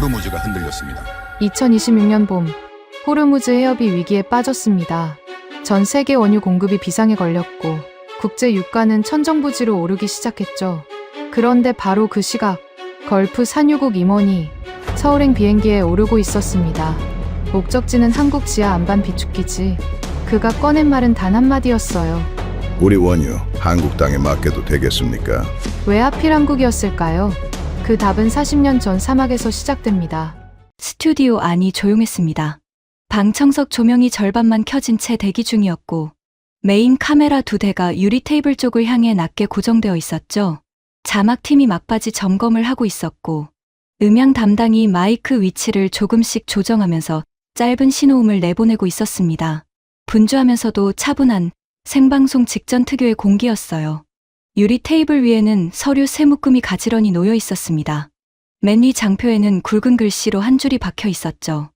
호르무즈가 흔들렸습니다. 2026년 봄, 호르무즈 해협이 위기에 빠졌습니다. 전 세계 원유 공급이 비상에 걸렸고 국제 유가는 천정부지로 오르기 시작했죠. 그런데 바로 그 시각, 걸프 산유국 임원이 서울행 비행기에 오르고 있었습니다. 목적지는 한국 지하 안반 비축기지. 그가 꺼낸 말은 단 한마디였어요. 우리 원유 한국 땅에 맡겨도 되겠습니까? 왜 하필 한국이었을까요? 그 답은 40년 전 사막에서 시작됩니다. 스튜디오 안이 조용했습니다. 방청석 조명이 절반만 켜진 채 대기 중이었고 메인 카메라 2대가 유리 테이블 쪽을 향해 낮게 고정되어 있었죠. 자막팀이 막바지 점검을 하고 있었고 음향 담당이 마이크 위치를 조금씩 조정하면서 짧은 신호음을 내보내고 있었습니다. 분주하면서도 차분한 생방송 직전 특유의 공기였어요. 유리 테이블 위에는 서류 세 묶음이 가지런히 놓여 있었습니다. 맨 위 장표에는 굵은 글씨로 한 줄이 박혀 있었죠.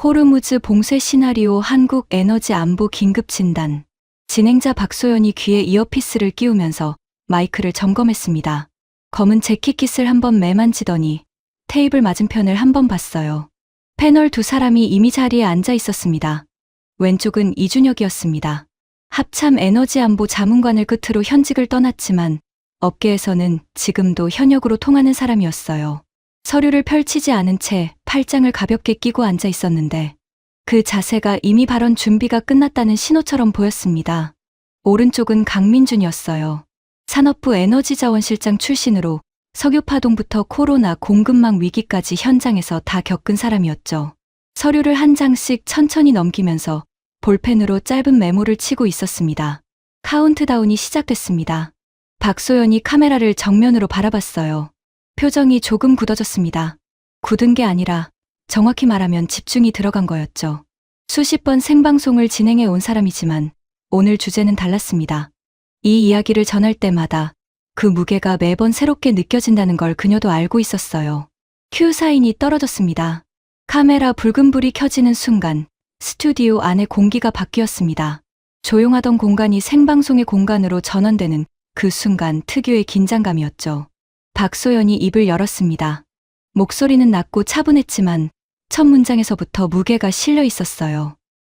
호르무즈 봉쇄 시나리오 한국 에너지 안보 긴급 진단. 진행자 박소연이 귀에 이어피스를 끼우면서 마이크를 점검했습니다. 검은 재킷깃을 한번 매만지더니 테이블 맞은편을 한번 봤어요. 패널 두 사람이 이미 자리에 앉아 있었습니다. 왼쪽은 이준혁이었습니다. 합참 에너지 안보 자문관을 끝으로 현직을 떠났지만 업계에서는 지금도 현역으로 통하는 사람이었어요. 서류를 펼치지 않은 채 팔짱을 가볍게 끼고 앉아 있었는데 그 자세가 이미 발언 준비가 끝났다는 신호처럼 보였습니다. 오른쪽은 강민준이었어요. 산업부 에너지자원실장 출신으로 석유파동부터 코로나 공급망 위기까지 현장에서 다 겪은 사람이었죠. 서류를 한 장씩 천천히 넘기면서 볼펜으로 짧은 메모를 치고 있었습니다. 카운트다운이 시작됐습니다. 박소연이 카메라를 정면으로 바라봤어요. 표정이 조금 굳어졌습니다. 굳은 게 아니라 정확히 말하면 집중이 들어간 거였죠. 수십 번 생방송을 진행해 온 사람이지만 오늘 주제는 달랐습니다. 이 이야기를 전할 때마다 그 무게가 매번 새롭게 느껴진다는 걸 그녀도 알고 있었어요. 큐 사인이 떨어졌습니다. 카메라 붉은 불이 켜지는 순간 스튜디오 안의 공기가 바뀌었습니다. 조용하던 공간이 생방송의 공간으로 전환되는 그 순간 특유의 긴장감이었죠. 박소연이 입을 열었습니다. 목소리는 낮고 차분했지만 첫 문장에서부터 무게가 실려 있었어요.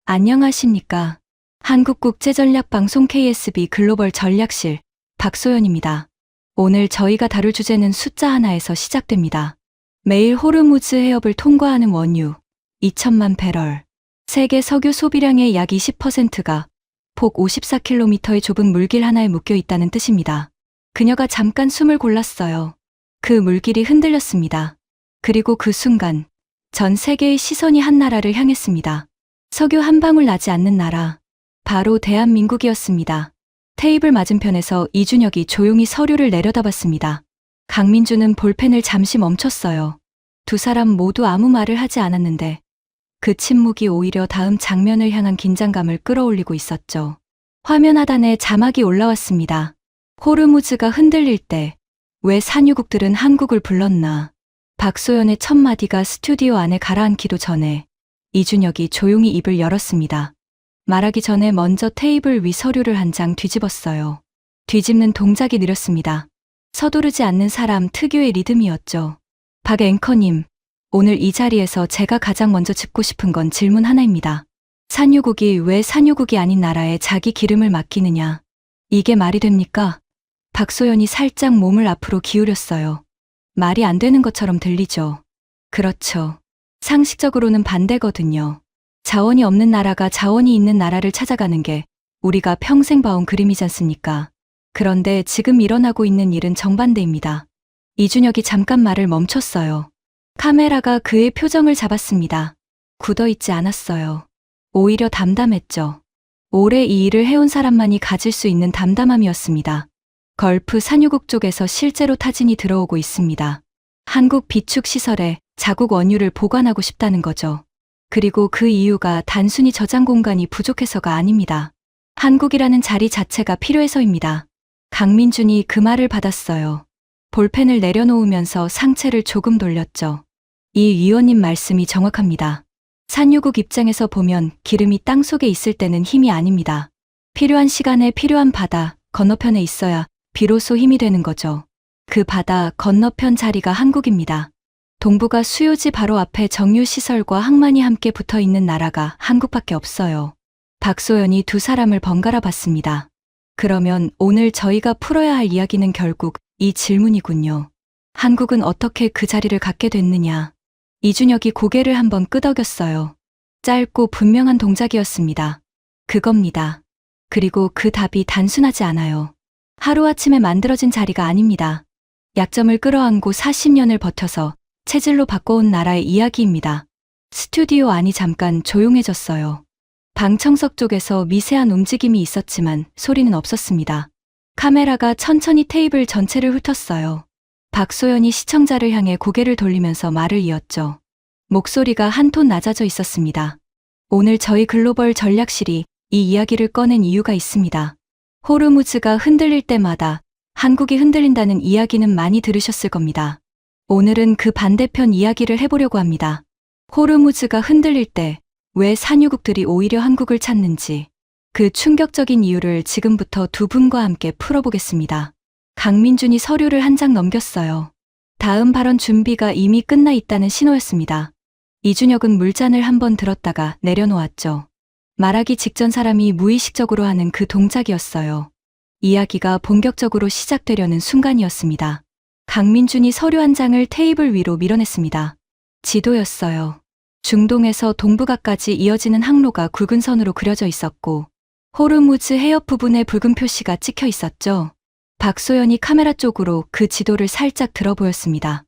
안녕하십니까. 한국국제전략방송 KSB 글로벌 전략실 박소연입니다. 오늘 저희가 다룰 주제는 숫자 하나에서 시작됩니다. 매일 호르무즈 해협을 통과하는 원유 2천만 배럴. 세계 석유 소비량의 약 20%가 폭 54km의 좁은 물길 하나에 묶여 있다는 뜻입니다. 그녀가 잠깐 숨을 골랐어요. 그 물길이 흔들렸습니다. 그리고 그 순간 전 세계의 시선이 한 나라를 향했습니다. 석유 한 방울 나지 않는 나라. 바로 대한민국이었습니다. 테이블 맞은편에서 이준혁이 조용히 서류를 내려다봤습니다. 강민주는 볼펜을 잠시 멈췄어요. 두 사람 모두 아무 말을 하지 않았는데 그 침묵이 오히려 다음 장면을 향한 긴장감을 끌어올리고 있었죠. 화면 하단에 자막이 올라왔습니다. 호르무즈가 흔들릴 때 왜 산유국들은 한국을 불렀나. 박소연의 첫 마디가 스튜디오 안에 가라앉기도 전에 이준혁이 조용히 입을 열었습니다. 말하기 전에 먼저 테이블 위 서류를 한 장 뒤집었어요. 뒤집는 동작이 느렸습니다. 서두르지 않는 사람 특유의 리듬이었죠. 박 앵커님, 오늘 이 자리에서 제가 가장 먼저 짚고 싶은 건 질문 하나입니다. 산유국이 왜 산유국이 아닌 나라에 자기 기름을 맡기느냐. 이게 말이 됩니까? 박소연이 살짝 몸을 앞으로 기울였어요. 말이 안 되는 것처럼 들리죠. 그렇죠. 상식적으로는 반대거든요. 자원이 없는 나라가 자원이 있는 나라를 찾아가는 게 우리가 평생 봐온 그림이지 않습니까? 그런데 지금 일어나고 있는 일은 정반대입니다. 이준혁이 잠깐 말을 멈췄어요. 카메라가 그의 표정을 잡았습니다. 굳어있지 않았어요. 오히려 담담했죠. 오래 이 일을 해온 사람만이 가질 수 있는 담담함이었습니다. 걸프 산유국 쪽에서 실제로 타진이 들어오고 있습니다. 한국 비축 시설에 자국 원유를 보관하고 싶다는 거죠. 그리고 그 이유가 단순히 저장 공간이 부족해서가 아닙니다. 한국이라는 자리 자체가 필요해서입니다. 강민준이 그 말을 받았어요. 볼펜을 내려놓으면서 상체를 조금 돌렸죠. 이 위원님 말씀이 정확합니다. 산유국 입장에서 보면 기름이 땅속에 있을 때는 힘이 아닙니다. 필요한 시간에 필요한 바다 건너편에 있어야 비로소 힘이 되는 거죠. 그 바다 건너편 자리가 한국입니다. 동부가 수요지 바로 앞에 정유시설과 항만이 함께 붙어 있는 나라가 한국밖에 없어요. 박소연이 두 사람을 번갈아 봤습니다. 그러면 오늘 저희가 풀어야 할 이야기는 결국 이 질문이군요. 한국은 어떻게 그 자리를 갖게 됐느냐. 이준혁이 고개를 한번 끄덕였어요. 짧고 분명한 동작이었습니다. 그겁니다. 그리고 그 답이 단순하지 않아요. 하루아침에 만들어진 자리가 아닙니다. 약점을 끌어안고 40년을 버텨서 체질로 바꿔온 나라의 이야기입니다. 스튜디오 안이 잠깐 조용해졌어요. 방청석 쪽에서 미세한 움직임이 있었지만 소리는 없었습니다. 카메라가 천천히 테이블 전체를 훑었어요. 박소연이 시청자를 향해 고개를 돌리면서 말을 이었죠. 목소리가 한 톤 낮아져 있었습니다. 오늘 저희 글로벌 전략실이 이 이야기를 꺼낸 이유가 있습니다. 호르무즈가 흔들릴 때마다 한국이 흔들린다는 이야기는 많이 들으셨을 겁니다. 오늘은 그 반대편 이야기를 해보려고 합니다. 호르무즈가 흔들릴 때 왜 산유국들이 오히려 한국을 찾는지, 그 충격적인 이유를 지금부터 두 분과 함께 풀어보겠습니다. 강민준이 서류를 한 장 넘겼어요. 다음 발언 준비가 이미 끝나 있다는 신호였습니다. 이준혁은 물잔을 한번 들었다가 내려놓았죠. 말하기 직전 사람이 무의식적으로 하는 그 동작이었어요. 이야기가 본격적으로 시작되려는 순간이었습니다. 강민준이 서류 한 장을 테이블 위로 밀어냈습니다. 지도였어요. 중동에서 동북아까지 이어지는 항로가 굵은 선으로 그려져 있었고 호르무즈 해협 부분에 붉은 표시가 찍혀 있었죠. 박소연이 카메라 쪽으로 그 지도를 살짝 들어 보였습니다.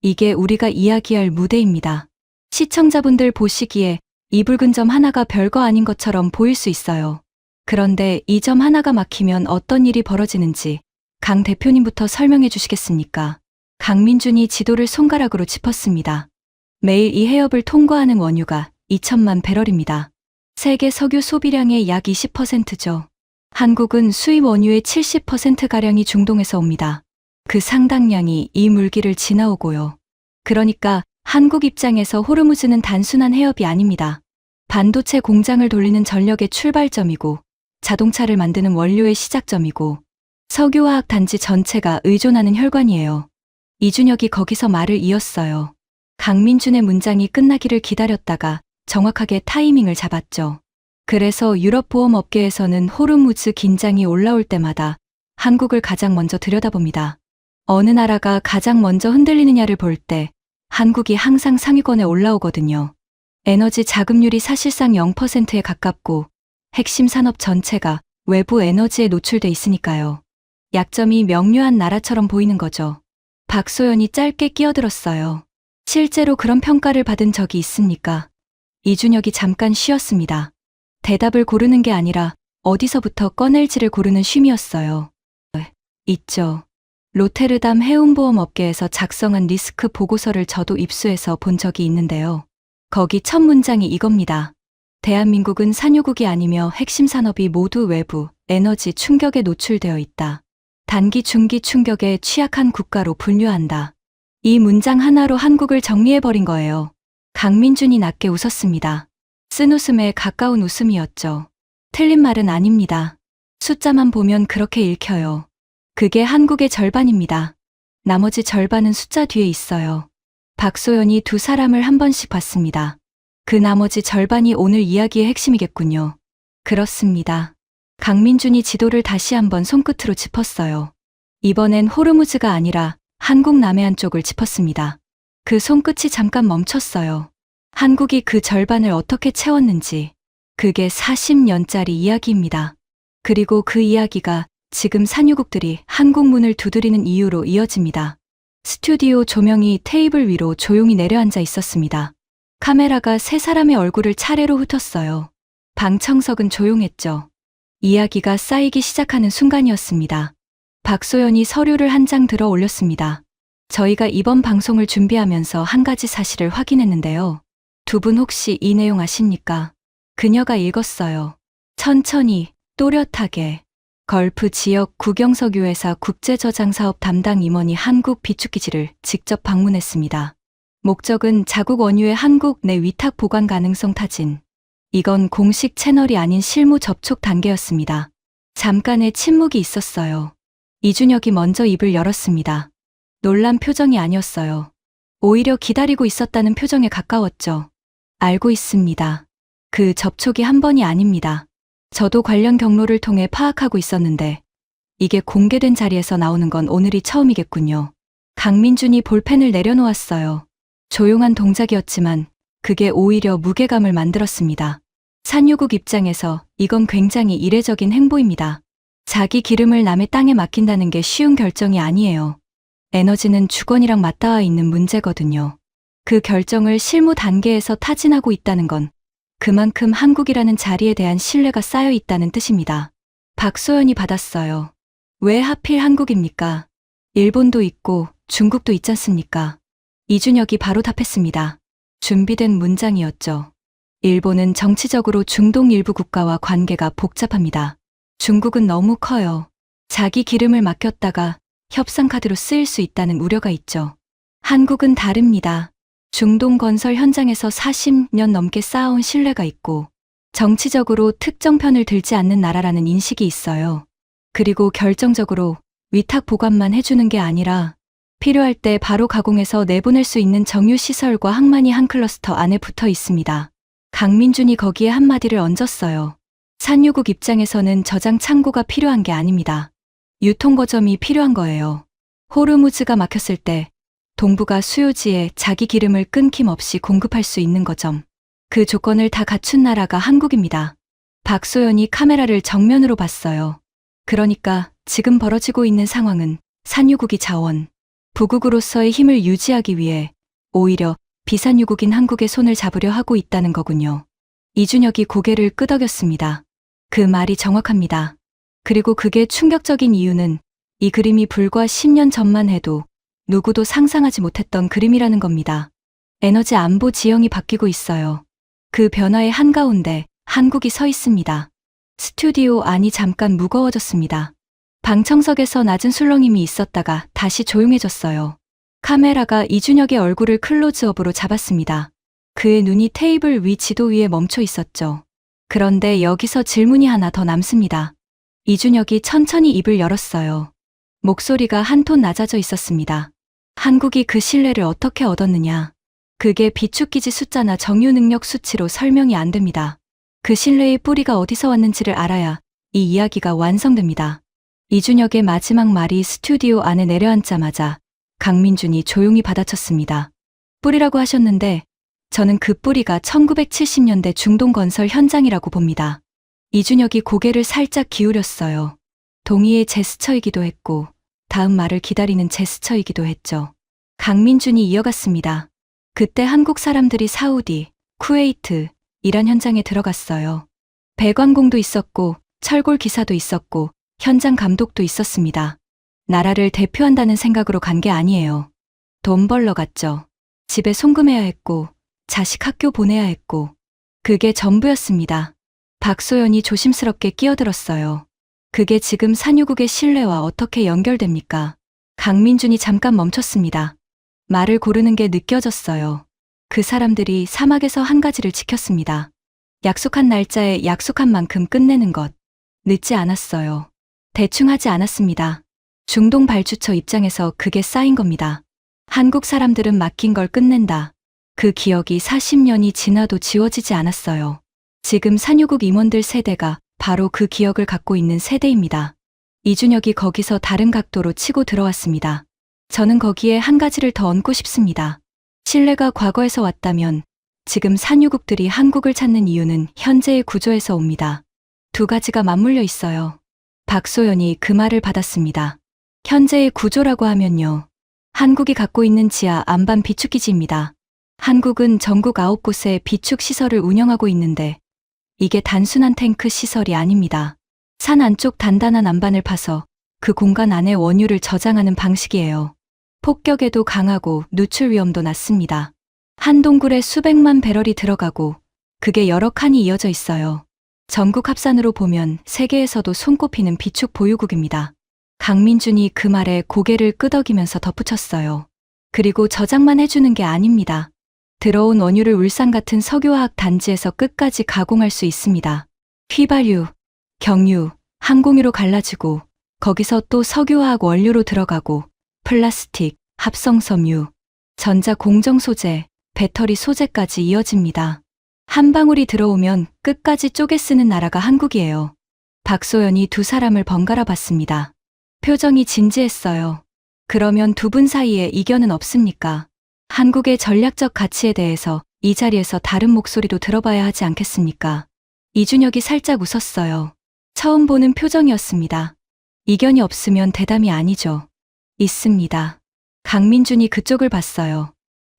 이게 우리가 이야기할 무대입니다. 시청자분들 보시기에 이 붉은 점 하나가 별거 아닌 것처럼 보일 수 있어요. 그런데 이 점 하나가 막히면 어떤 일이 벌어지는지 강 대표님부터 설명해 주시겠습니까? 강민준이 지도를 손가락으로 짚었습니다. 매일 이 해협을 통과하는 원유가 2천만 배럴입니다. 세계 석유 소비량의 약 20%죠. 한국은 수입 원유의 70%가량이 중동에서 옵니다. 그 상당량이 이 물길을 지나오고요. 그러니까 한국 입장에서 호르무즈는 단순한 해협이 아닙니다. 반도체 공장을 돌리는 전력의 출발점이고 자동차를 만드는 원료의 시작점이고 석유화학 단지 전체가 의존하는 혈관이에요. 이준혁이 거기서 말을 이었어요. 강민준의 문장이 끝나기를 기다렸다가 정확하게 타이밍을 잡았죠. 그래서 유럽 보험업계에서는 호르무즈 긴장이 올라올 때마다 한국을 가장 먼저 들여다봅니다. 어느 나라가 가장 먼저 흔들리느냐를 볼 때 한국이 항상 상위권에 올라오거든요. 에너지 자금률이 사실상 0%에 가깝고 핵심 산업 전체가 외부 에너지에 노출돼 있으니까요. 약점이 명료한 나라처럼 보이는 거죠. 박소연이 짧게 끼어들었어요. 실제로 그런 평가를 받은 적이 있습니까? 이준혁이 잠깐 쉬었습니다. 대답을 고르는 게 아니라 어디서부터 꺼낼지를 고르는 쉼이었어요. 있죠. 로테르담 해운보험업계에서 작성한 리스크 보고서를 저도 입수해서 본 적이 있는데요. 거기 첫 문장이 이겁니다. 대한민국은 산유국이 아니며 핵심 산업이 모두 외부 에너지 충격에 노출되어 있다. 단기 중기 충격에 취약한 국가로 분류한다. 이 문장 하나로 한국을 정리해버린 거예요. 강민준이 낮게 웃었습니다. 쓴 웃음에 가까운 웃음이었죠. 틀린 말은 아닙니다. 숫자만 보면 그렇게 읽혀요. 그게 한국의 절반입니다. 나머지 절반은 숫자 뒤에 있어요. 박소연이 두 사람을 한 번씩 봤습니다. 그 나머지 절반이 오늘 이야기의 핵심이겠군요. 그렇습니다. 강민준이 지도를 다시 한번 손끝으로 짚었어요. 이번엔 호르무즈가 아니라 한국 남해안 쪽을 짚었습니다. 그 손끝이 잠깐 멈췄어요. 한국이 그 절반을 어떻게 채웠는지. 그게 40년짜리 이야기입니다. 그리고 그 이야기가 지금 산유국들이 한국 문을 두드리는 이유로 이어집니다. 스튜디오 조명이 테이블 위로 조용히 내려앉아 있었습니다. 카메라가 세 사람의 얼굴을 차례로 훑었어요. 방청석은 조용했죠. 이야기가 쌓이기 시작하는 순간이었습니다. 박소연이 서류를 한 장 들어 올렸습니다. 저희가 이번 방송을 준비하면서 한 가지 사실을 확인했는데요. 두 분 혹시 이 내용 아십니까? 그녀가 읽었어요. 천천히, 또렷하게. 걸프 지역 국영석유회사 국제저장사업 담당 임원이 한국 비축기지를 직접 방문했습니다. 목적은 자국 원유의 한국 내 위탁 보관 가능성 타진. 이건 공식 채널이 아닌 실무 접촉 단계였습니다. 잠깐의 침묵이 있었어요. 이준혁이 먼저 입을 열었습니다. 놀란 표정이 아니었어요. 오히려 기다리고 있었다는 표정에 가까웠죠. 알고 있습니다. 그 접촉이 한 번이 아닙니다. 저도 관련 경로를 통해 파악하고 있었는데 이게 공개된 자리에서 나오는 건 오늘이 처음이겠군요. 강민준이 볼펜을 내려놓았어요. 조용한 동작이었지만 그게 오히려 무게감을 만들었습니다. 산유국 입장에서 이건 굉장히 이례적인 행보입니다. 자기 기름을 남의 땅에 맡긴다는 게 쉬운 결정이 아니에요. 에너지는 주권이랑 맞닿아 있는 문제거든요. 그 결정을 실무 단계에서 타진하고 있다는 건 그만큼 한국이라는 자리에 대한 신뢰가 쌓여 있다는 뜻입니다. 박소연이 받았어요. 왜 하필 한국입니까? 일본도 있고 중국도 있지 않습니까? 이준혁이 바로 답했습니다. 준비된 문장이었죠. 일본은 정치적으로 중동 일부 국가와 관계가 복잡합니다. 중국은 너무 커요. 자기 기름을 맡겼다가 협상 카드로 쓰일 수 있다는 우려가 있죠. 한국은 다릅니다. 중동 건설 현장에서 40년 넘게 쌓아온 신뢰가 있고 정치적으로 특정 편을 들지 않는 나라라는 인식이 있어요. 그리고 결정적으로 위탁 보관만 해주는 게 아니라 필요할 때 바로 가공해서 내보낼 수 있는 정유시설과 항만이 한 클러스터 안에 붙어 있습니다. 강민준이 거기에 한마디를 얹었어요. 산유국 입장에서는 저장 창고가 필요한 게 아닙니다. 유통거점이 필요한 거예요. 호르무즈가 막혔을 때 동부가 수요지에 자기 기름을 끊김없이 공급할 수 있는 거점. 그 조건을 다 갖춘 나라가 한국입니다. 박소연이 카메라를 정면으로 봤어요. 그러니까 지금 벌어지고 있는 상황은 산유국이 자원, 부국으로서의 힘을 유지하기 위해 오히려 비산유국인 한국의 손을 잡으려 하고 있다는 거군요. 이준혁이 고개를 끄덕였습니다. 그 말이 정확합니다. 그리고 그게 충격적인 이유는 이 그림이 불과 10년 전만 해도 누구도 상상하지 못했던 그림이라는 겁니다. 에너지 안보 지형이 바뀌고 있어요. 그 변화의 한가운데 한국이 서 있습니다. 스튜디오 안이 잠깐 무거워졌습니다. 방청석에서 낮은 술렁임이 있었다가 다시 조용해졌어요. 카메라가 이준혁의 얼굴을 클로즈업으로 잡았습니다. 그의 눈이 테이블 위 지도 위에 멈춰 있었죠. 그런데 여기서 질문이 하나 더 남습니다. 이준혁이 천천히 입을 열었어요. 목소리가 한 톤 낮아져 있었습니다. 한국이 그 신뢰를 어떻게 얻었느냐. 그게 비축기지 숫자나 정유 능력 수치로 설명이 안 됩니다. 그 신뢰의 뿌리가 어디서 왔는지를 알아야 이 이야기가 완성됩니다. 이준혁의 마지막 말이 스튜디오 안에 내려앉자마자 강민준이 조용히 받아쳤습니다. 뿌리라고 하셨는데 저는 그 뿌리가 1970년대 중동 건설 현장이라고 봅니다. 이준혁이 고개를 살짝 기울였어요. 동의의 제스처이기도 했고 다음 말을 기다리는 제스처이기도 했죠. 강민준이 이어갔습니다. 그때 한국 사람들이 사우디, 쿠웨이트, 이란 현장에 들어갔어요. 배관공도 있었고 철골 기사도 있었고 현장 감독도 있었습니다. 나라를 대표한다는 생각으로 간 게 아니에요. 돈 벌러 갔죠. 집에 송금해야 했고 자식 학교 보내야 했고 그게 전부였습니다. 박소연이 조심스럽게 끼어들었어요. 그게 지금 산유국의 신뢰와 어떻게 연결됩니까? 강민준이 잠깐 멈췄습니다. 말을 고르는 게 느껴졌어요. 그 사람들이 사막에서 한 가지를 지켰습니다. 약속한 날짜에 약속한 만큼 끝내는 것. 늦지 않았어요. 대충 하지 않았습니다. 중동 발주처 입장에서 그게 쌓인 겁니다. 한국 사람들은 맡긴 걸 끝낸다. 그 기억이 40년이 지나도 지워지지 않았어요. 지금 산유국 임원들 세대가 바로 그 기억을 갖고 있는 세대입니다. 이준혁이 거기서 다른 각도로 치고 들어왔습니다. 저는 거기에 한 가지를 더 얹고 싶습니다. 신뢰가 과거에서 왔다면 지금 산유국들이 한국을 찾는 이유는 현재의 구조에서 옵니다. 두 가지가 맞물려 있어요. 박소연이 그 말을 받았습니다. 현재의 구조라고 하면요. 한국이 갖고 있는 지하 안반 비축기지입니다. 한국은 전국 9곳에 비축 시설을 운영하고 있는데 이게 단순한 탱크 시설이 아닙니다. 산 안쪽 단단한 안반을 파서 그 공간 안에 원유를 저장하는 방식이에요. 폭격에도 강하고 누출 위험도 낮습니다. 한 동굴에 수백만 배럴이 들어가고 그게 여러 칸이 이어져 있어요. 전국 합산으로 보면 세계에서도 손꼽히는 비축 보유국입니다. 강민준이 그 말에 고개를 끄덕이면서 덧붙였어요. 그리고 저장만 해주는 게 아닙니다. 들어온 원유를 울산 같은 석유화학 단지에서 끝까지 가공할 수 있습니다. 휘발유, 경유, 항공유로 갈라지고 거기서 또 석유화학 원료로 들어가고 플라스틱, 합성섬유, 전자 공정 소재, 배터리 소재까지 이어집니다. 한 방울이 들어오면 끝까지 쪼개 쓰는 나라가 한국이에요. 박소연이 두 사람을 번갈아 봤습니다. 표정이 진지했어요. 그러면 두 분 사이에 이견은 없습니까? 한국의 전략적 가치에 대해서 이 자리에서 다른 목소리도 들어봐야 하지 않겠습니까? 이준혁이 살짝 웃었어요. 처음 보는 표정이었습니다. 이견이 없으면 대담이 아니죠. 있습니다. 강민준이 그쪽을 봤어요.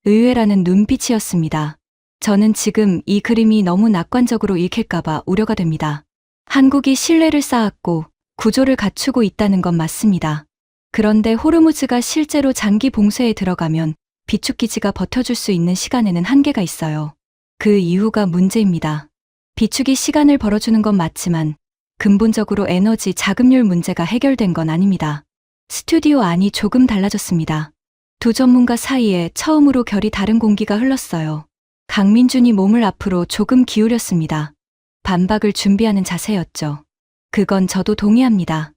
의외라는 눈빛이었습니다. 저는 지금 이 그림이 너무 낙관적으로 읽힐까봐 우려가 됩니다. 한국이 신뢰를 쌓았고 구조를 갖추고 있다는 건 맞습니다. 그런데 호르무즈가 실제로 장기 봉쇄에 들어가면 비축기지가 버텨줄 수 있는 시간에는 한계가 있어요. 그 이유가 문제입니다. 비축이 시간을 벌어주는 건 맞지만 근본적으로 에너지 자급률 문제가 해결된 건 아닙니다. 스튜디오 안이 조금 달라졌습니다. 두 전문가 사이에 처음으로 결이 다른 공기가 흘렀어요. 강민준이 몸을 앞으로 조금 기울였습니다. 반박을 준비하는 자세였죠. 그건 저도 동의합니다.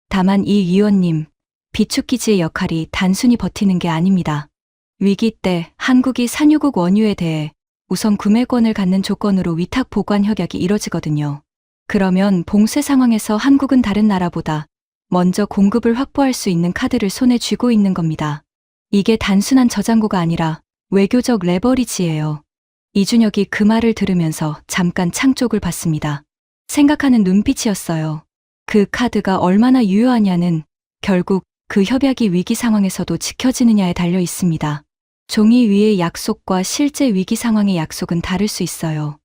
다만 이 위원님, 비축기지의 역할이 단순히 버티는 게 아닙니다. 위기 때 한국이 산유국 원유에 대해 우선 구매권을 갖는 조건으로 위탁 보관 협약이 이뤄지거든요. 그러면 봉쇄 상황에서 한국은 다른 나라보다 먼저 공급을 확보할 수 있는 카드를 손에 쥐고 있는 겁니다. 이게 단순한 저장고가 아니라 외교적 레버리지예요. 이준혁이 그 말을 들으면서 잠깐 창 쪽을 봤습니다. 생각하는 눈빛이었어요. 그 카드가 얼마나 유효하냐는 결국 그 협약이 위기 상황에서도 지켜지느냐에 달려 있습니다. 종이 위의 약속과 실제 위기 상황의 약속은 다를 수 있어요.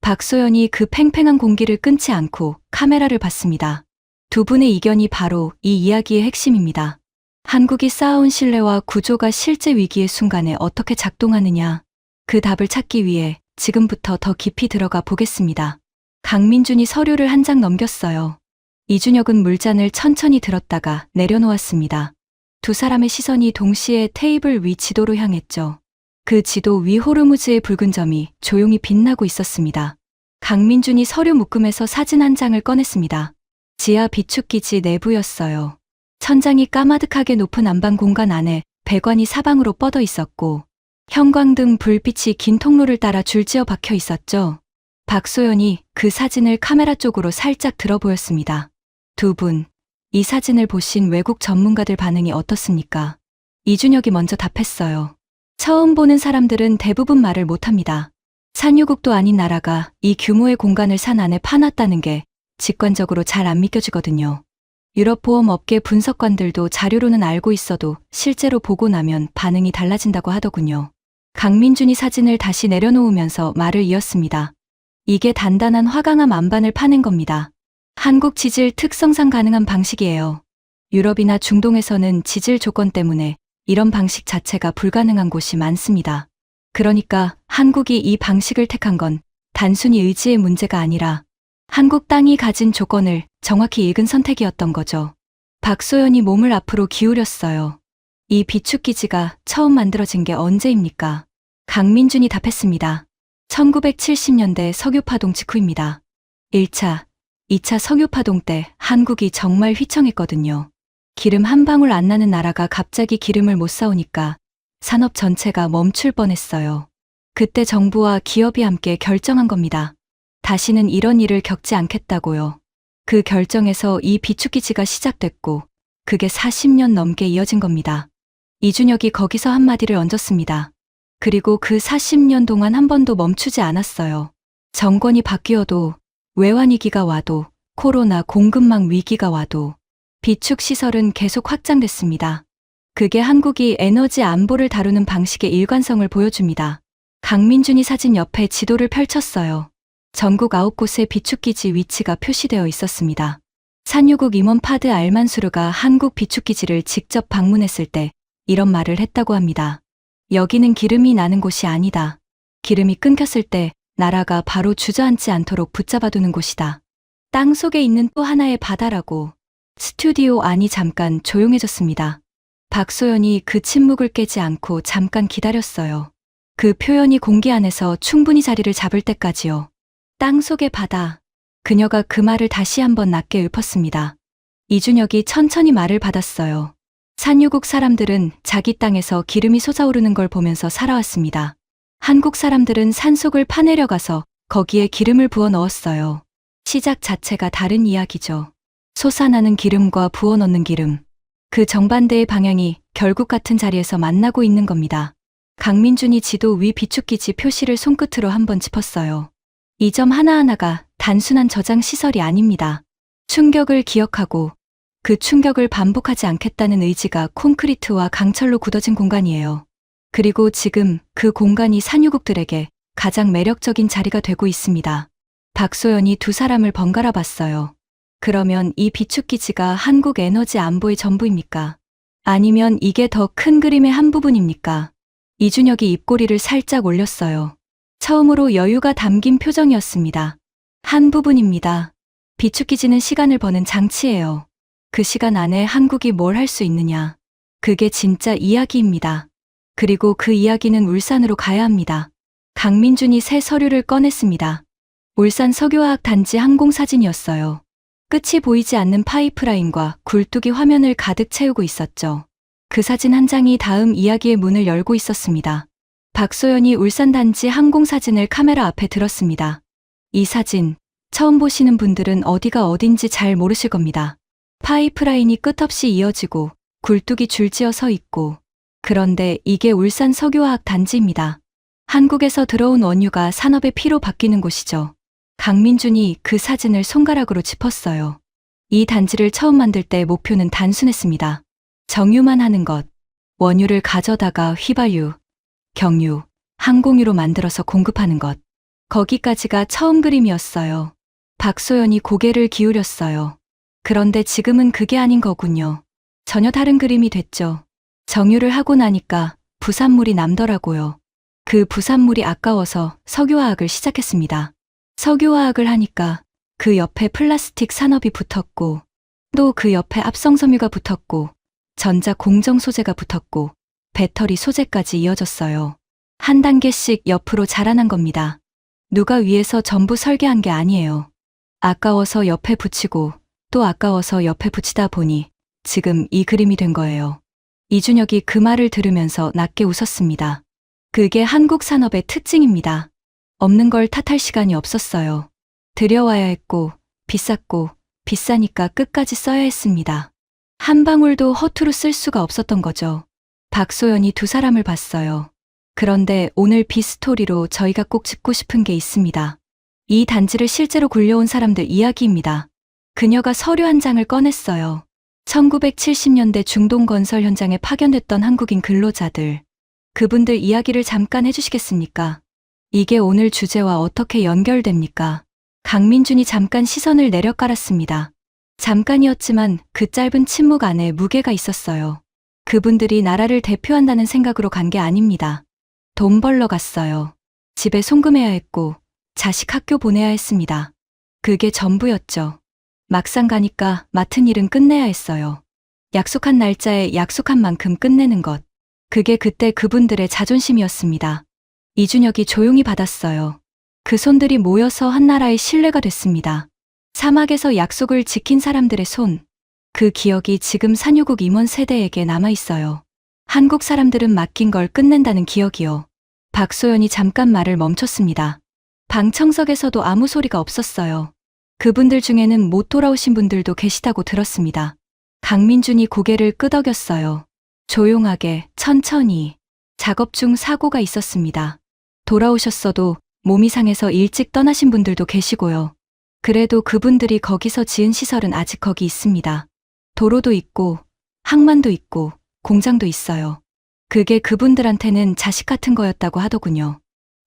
박소연이 그 팽팽한 공기를 끊지 않고 카메라를 봤습니다. 두 분의 이견이 바로 이 이야기의 핵심입니다. 한국이 쌓아온 신뢰와 구조가 실제 위기의 순간에 어떻게 작동하느냐. 그 답을 찾기 위해 지금부터 더 깊이 들어가 보겠습니다. 강민준이 서류를 한 장 넘겼어요. 이준혁은 물잔을 천천히 들었다가 내려놓았습니다. 두 사람의 시선이 동시에 테이블 위 지도로 향했죠. 그 지도 위 호르무즈의 붉은 점이 조용히 빛나고 있었습니다. 강민준이 서류 묶음에서 사진 한 장을 꺼냈습니다. 지하 비축기지 내부였어요. 천장이 까마득하게 높은 안방 공간 안에 배관이 사방으로 뻗어 있었고 형광등 불빛이 긴 통로를 따라 줄지어 박혀 있었죠. 박소연이 그 사진을 카메라 쪽으로 살짝 들어 보였습니다. 두 분, 이 사진을 보신 외국 전문가들 반응이 어떻습니까? 이준혁이 먼저 답했어요. 처음 보는 사람들은 대부분 말을 못합니다. 산유국도 아닌 나라가 이 규모의 공간을 산 안에 파놨다는 게 직관적으로 잘 안 믿겨지거든요. 유럽 보험업계 분석관들도 자료로는 알고 있어도 실제로 보고 나면 반응이 달라진다고 하더군요. 강민준이 사진을 다시 내려놓으면서 말을 이었습니다. 이게 단단한 화강암 안반을 파낸 겁니다. 한국 지질 특성상 가능한 방식이에요. 유럽이나 중동에서는 지질 조건 때문에 이런 방식 자체가 불가능한 곳이 많습니다. 그러니까 한국이 이 방식을 택한 건 단순히 의지의 문제가 아니라 한국 땅이 가진 조건을 정확히 읽은 선택이었던 거죠. 박소연이 몸을 앞으로 기울였어요. 이 비축기지가 처음 만들어진 게 언제입니까? 강민준이 답했습니다. 1970년대 석유파동 직후입니다. 1차, 2차 석유파동 때 한국이 정말 휘청했거든요. 기름 한 방울 안 나는 나라가 갑자기 기름을 못 사오니까 산업 전체가 멈출 뻔했어요. 그때 정부와 기업이 함께 결정한 겁니다. 다시는 이런 일을 겪지 않겠다고요. 그 결정에서 이 비축기지가 시작됐고 그게 40년 넘게 이어진 겁니다. 이준혁이 거기서 한마디를 얹었습니다. 그리고 그 40년 동안 한 번도 멈추지 않았어요. 정권이 바뀌어도 외환위기가 와도 코로나 공급망 위기가 와도 비축시설은 계속 확장됐습니다. 그게 한국이 에너지 안보를 다루는 방식의 일관성을 보여줍니다. 강민준이 사진 옆에 지도를 펼쳤어요. 전국 9곳의 비축기지 위치가 표시되어 있었습니다. 산유국 임원 파드 알만수르가 한국 비축기지를 직접 방문했을 때 이런 말을 했다고 합니다. 여기는 기름이 나는 곳이 아니다. 기름이 끊겼을 때 나라가 바로 주저앉지 않도록 붙잡아두는 곳이다. 땅 속에 있는 또 하나의 바다라고. 스튜디오 안이 잠깐 조용해졌습니다. 박소연이 그 침묵을 깨지 않고 잠깐 기다렸어요. 그 표현이 공기 안에서 충분히 자리를 잡을 때까지요. 땅 속의 바다. 그녀가 그 말을 다시 한번 낮게 읊었습니다. 이준혁이 천천히 말을 받았어요. 산유국 사람들은 자기 땅에서 기름이 솟아오르는 걸 보면서 살아왔습니다. 한국 사람들은 산속을 파내려가서 거기에 기름을 부어 넣었어요. 시작 자체가 다른 이야기죠. 솟아나는 기름과 부어 넣는 기름. 그 정반대의 방향이 결국 같은 자리에서 만나고 있는 겁니다. 강민준이 지도 위 비축기지 표시를 손끝으로 한번 짚었어요. 이 점 하나하나가 단순한 저장 시설이 아닙니다. 충격을 기억하고 그 충격을 반복하지 않겠다는 의지가 콘크리트와 강철로 굳어진 공간이에요. 그리고 지금 그 공간이 산유국들에게 가장 매력적인 자리가 되고 있습니다. 박소연이 두 사람을 번갈아 봤어요. 그러면 이 비축기지가 한국 에너지 안보의 전부입니까? 아니면 이게 더 큰 그림의 한 부분입니까? 이준혁이 입꼬리를 살짝 올렸어요. 처음으로 여유가 담긴 표정이었습니다. 한 부분입니다. 비축기지는 시간을 버는 장치예요. 그 시간 안에 한국이 뭘 할 수 있느냐. 그게 진짜 이야기입니다. 그리고 그 이야기는 울산으로 가야 합니다. 강민준이 새 서류를 꺼냈습니다. 울산 석유화학 단지 항공사진이었어요. 끝이 보이지 않는 파이프라인과 굴뚝이 화면을 가득 채우고 있었죠. 그 사진 한 장이 다음 이야기의 문을 열고 있었습니다. 박소연이 울산 단지 항공사진을 카메라 앞에 들었습니다. 이 사진, 처음 보시는 분들은 어디가 어딘지 잘 모르실 겁니다. 파이프라인이 끝없이 이어지고 굴뚝이 줄지어 서 있고, 그런데 이게 울산 석유화학 단지입니다. 한국에서 들어온 원유가 산업의 피로 바뀌는 곳이죠. 강민준이 그 사진을 손가락으로 짚었어요. 이 단지를 처음 만들 때 목표는 단순했습니다. 정유만 하는 것, 원유를 가져다가 휘발유, 경유, 항공유로 만들어서 공급하는 것. 거기까지가 처음 그림이었어요. 박소연이 고개를 기울였어요. 그런데 지금은 그게 아닌 거군요. 전혀 다른 그림이 됐죠. 정유를 하고 나니까 부산물이 남더라고요. 그 부산물이 아까워서 석유화학을 시작했습니다. 석유화학을 하니까 그 옆에 플라스틱 산업이 붙었고, 또 그 옆에 합성섬유가 붙었고, 전자 공정 소재가 붙었고, 배터리 소재까지 이어졌어요. 한 단계씩 옆으로 자라난 겁니다. 누가 위에서 전부 설계한 게 아니에요. 아까워서 옆에 붙이고 또 아까워서 옆에 붙이다 보니 지금 이 그림이 된 거예요. 이준혁이 그 말을 들으면서 낮게 웃었습니다. 그게 한국 산업의 특징입니다. 없는 걸 탓할 시간이 없었어요. 들여와야 했고 비쌌고 비싸니까 끝까지 써야 했습니다. 한 방울도 허투루 쓸 수가 없었던 거죠. 박소연이 두 사람을 봤어요. 그런데 오늘 비스토리로 저희가 꼭 짚고 싶은 게 있습니다. 이 단지를 실제로 굴려온 사람들 이야기입니다. 그녀가 서류 한 장을 꺼냈어요. 1970년대 중동 건설 현장에 파견됐던 한국인 근로자들. 그분들 이야기를 잠깐 해주시겠습니까? 이게 오늘 주제와 어떻게 연결됩니까? 강민준이 잠깐 시선을 내려깔았습니다. 잠깐이었지만 그 짧은 침묵 안에 무게가 있었어요. 그분들이 나라를 대표한다는 생각으로 간 게 아닙니다. 돈 벌러 갔어요. 집에 송금해야 했고 자식 학교 보내야 했습니다. 그게 전부였죠. 막상 가니까 맡은 일은 끝내야 했어요. 약속한 날짜에 약속한 만큼 끝내는 것. 그게 그때 그분들의 자존심이었습니다. 이준혁이 조용히 받았어요. 그 손들이 모여서 한 나라의 신뢰가 됐습니다. 사막에서 약속을 지킨 사람들의 손. 그 기억이 지금 산유국 임원 세대에게 남아있어요. 한국 사람들은 맡긴 걸 끝낸다는 기억이요. 박소연이 잠깐 말을 멈췄습니다. 방청석에서도 아무 소리가 없었어요. 그분들 중에는 못 돌아오신 분들도 계시다고 들었습니다. 강민준이 고개를 끄덕였어요. 조용하게, 천천히. 작업 중 사고가 있었습니다. 돌아오셨어도 몸이 상해서 일찍 떠나신 분들도 계시고요. 그래도 그분들이 거기서 지은 시설은 아직 거기 있습니다. 도로도 있고, 항만도 있고, 공장도 있어요. 그게 그분들한테는 자식 같은 거였다고 하더군요.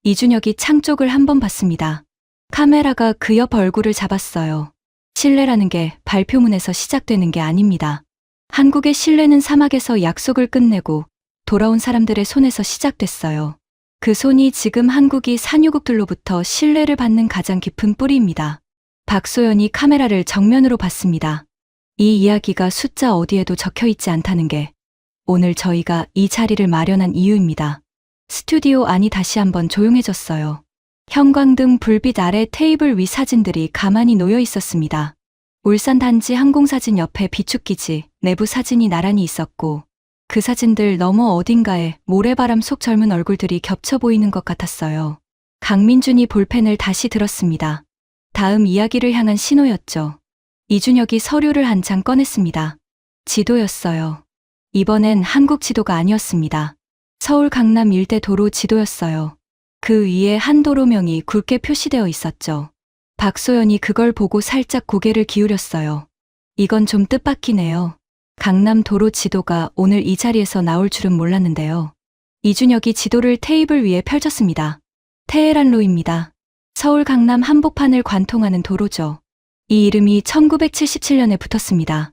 이준혁이 창 쪽을 한번 봤습니다. 카메라가 그 옆 얼굴을 잡았어요. 신뢰라는 게 발표문에서 시작되는 게 아닙니다. 한국의 신뢰는 사막에서 약속을 끝내고 돌아온 사람들의 손에서 시작됐어요. 그 손이 지금 한국이 산유국들로부터 신뢰를 받는 가장 깊은 뿌리입니다. 박소연이 카메라를 정면으로 봤습니다. 이 이야기가 숫자 어디에도 적혀 있지 않다는 게 오늘 저희가 이 자리를 마련한 이유입니다. 스튜디오 안이 다시 한번 조용해졌어요. 형광등 불빛 아래 테이블 위 사진들이 가만히 놓여 있었습니다. 울산 단지 항공사진 옆에 비축기지 내부 사진이 나란히 있었고 그 사진들 너머 어딘가에 모래바람 속 젊은 얼굴들이 겹쳐 보이는 것 같았어요. 강민준이 볼펜을 다시 들었습니다. 다음 이야기를 향한 신호였죠. 이준혁이 서류를 한 장 꺼냈습니다. 지도였어요. 이번엔 한국 지도가 아니었습니다. 서울 강남 일대 도로 지도였어요. 그 위에 한 도로명이 굵게 표시되어 있었죠. 박소연이 그걸 보고 살짝 고개를 기울였어요. 이건 좀 뜻밖이네요. 강남 도로 지도가 오늘 이 자리에서 나올 줄은 몰랐는데요. 이준혁이 지도를 테이블 위에 펼쳤습니다. 테헤란로입니다. 서울 강남 한복판을 관통하는 도로죠. 이 이름이 1977년에 붙었습니다.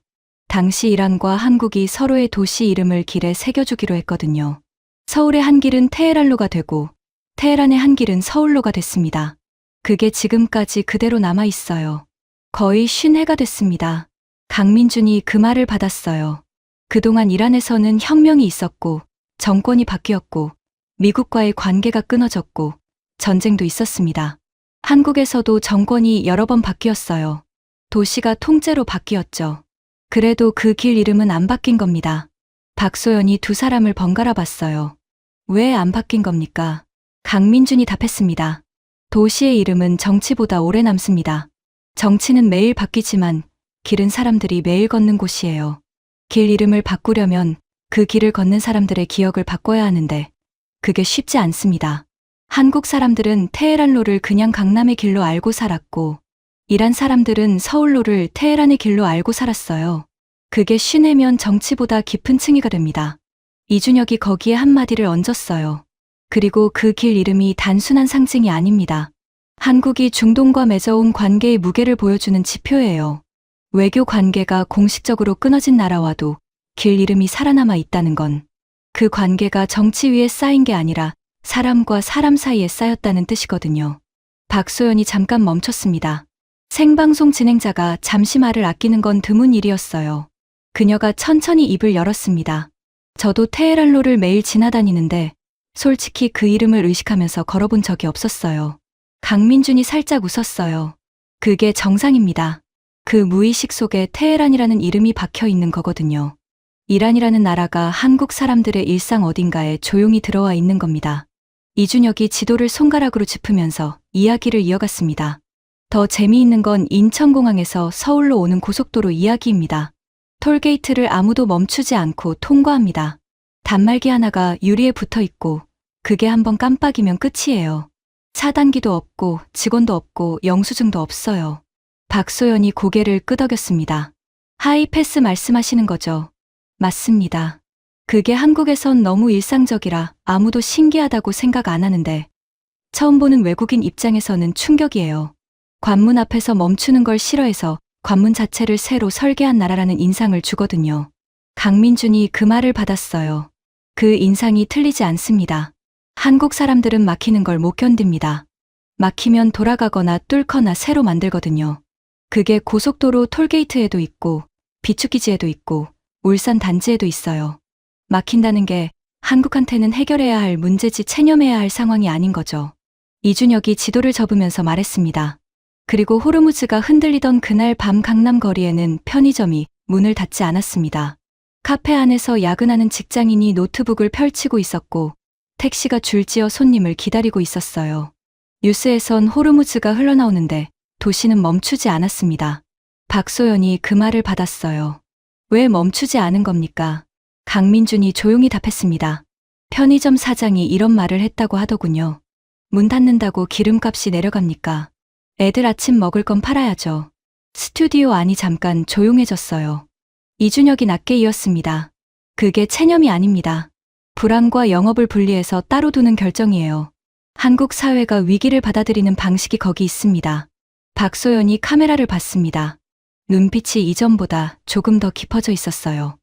당시 이란과 한국이 서로의 도시 이름을 길에 새겨주기로 했거든요. 서울의 한 길은 테헤란로가 되고 테헤란의 한 길은 서울로가 됐습니다. 그게 지금까지 그대로 남아 있어요. 거의 50해가 됐습니다. 강민준이 그 말을 받았어요. 그동안 이란에서는 혁명이 있었고 정권이 바뀌었고 미국과의 관계가 끊어졌고 전쟁도 있었습니다. 한국에서도 정권이 여러 번 바뀌었어요. 도시가 통째로 바뀌었죠. 그래도 그 길 이름은 안 바뀐 겁니다. 박소연이 두 사람을 번갈아 봤어요. 왜 안 바뀐 겁니까? 강민준이 답했습니다. 도시의 이름은 정치보다 오래 남습니다. 정치는 매일 바뀌지만 길은 사람들이 매일 걷는 곳이에요. 길 이름을 바꾸려면 그 길을 걷는 사람들의 기억을 바꿔야 하는데 그게 쉽지 않습니다. 한국 사람들은 테헤란로를 그냥 강남의 길로 알고 살았고 이란 사람들은 서울로를 테헤란의 길로 알고 살았어요. 그게 쉬내면 정치보다 깊은 층위가 됩니다. 이준혁이 거기에 한마디를 얹었어요. 그리고 그 길 이름이 단순한 상징이 아닙니다. 한국이 중동과 맺어온 관계의 무게를 보여주는 지표예요. 외교 관계가 공식적으로 끊어진 나라와도 길 이름이 살아남아 있다는 건 그 관계가 정치 위에 쌓인 게 아니라 사람과 사람 사이에 쌓였다는 뜻이거든요. 박소연이 잠깐 멈췄습니다. 생방송 진행자가 잠시 말을 아끼는 건 드문 일이었어요. 그녀가 천천히 입을 열었습니다. 저도 테헤란로를 매일 지나다니는데 솔직히 그 이름을 의식하면서 걸어본 적이 없었어요. 강민준이 살짝 웃었어요. 그게 정상입니다. 그 무의식 속에 테헤란이라는 이름이 박혀 있는 거거든요. 이란이라는 나라가 한국 사람들의 일상 어딘가에 조용히 들어와 있는 겁니다. 이준혁이 지도를 손가락으로 짚으면서 이야기를 이어갔습니다. 더 재미있는 건 인천공항에서 서울로 오는 고속도로 이야기입니다. 톨게이트를 아무도 멈추지 않고 통과합니다. 단말기 하나가 유리에 붙어 있고 그게 한번 깜빡이면 끝이에요. 차단기도 없고 직원도 없고 영수증도 없어요. 박소연이 고개를 끄덕였습니다. 하이패스 말씀하시는 거죠? 맞습니다. 그게 한국에선 너무 일상적이라 아무도 신기하다고 생각 안 하는데 처음 보는 외국인 입장에서는 충격이에요. 관문 앞에서 멈추는 걸 싫어해서 관문 자체를 새로 설계한 나라라는 인상을 주거든요. 강민준이 그 말을 받았어요. 그 인상이 틀리지 않습니다. 한국 사람들은 막히는 걸 못 견딥니다. 막히면 돌아가거나 뚫거나 새로 만들거든요. 그게 고속도로 톨게이트에도 있고 비축기지에도 있고 울산 단지에도 있어요. 막힌다는 게 한국한테는 해결해야 할 문제지 체념해야 할 상황이 아닌 거죠. 이준혁이 지도를 접으면서 말했습니다. 그리고 호르무즈가 흔들리던 그날 밤 강남 거리에는 편의점이 문을 닫지 않았습니다. 카페 안에서 야근하는 직장인이 노트북을 펼치고 있었고 택시가 줄지어 손님을 기다리고 있었어요. 뉴스에선 호르무즈가 흘러나오는데 도시는 멈추지 않았습니다. 박소연이 그 말을 받았어요. 왜 멈추지 않은 겁니까? 강민준이 조용히 답했습니다. 편의점 사장이 이런 말을 했다고 하더군요. 문 닫는다고 기름값이 내려갑니까? 애들 아침 먹을 건 팔아야죠. 스튜디오 안이 잠깐 조용해졌어요. 이준혁이 낮게 이었습니다. 그게 체념이 아닙니다. 불안과 영업을 분리해서 따로 두는 결정이에요. 한국 사회가 위기를 받아들이는 방식이 거기 있습니다. 박소연이 카메라를 봤습니다. 눈빛이 이전보다 조금 더 깊어져 있었어요.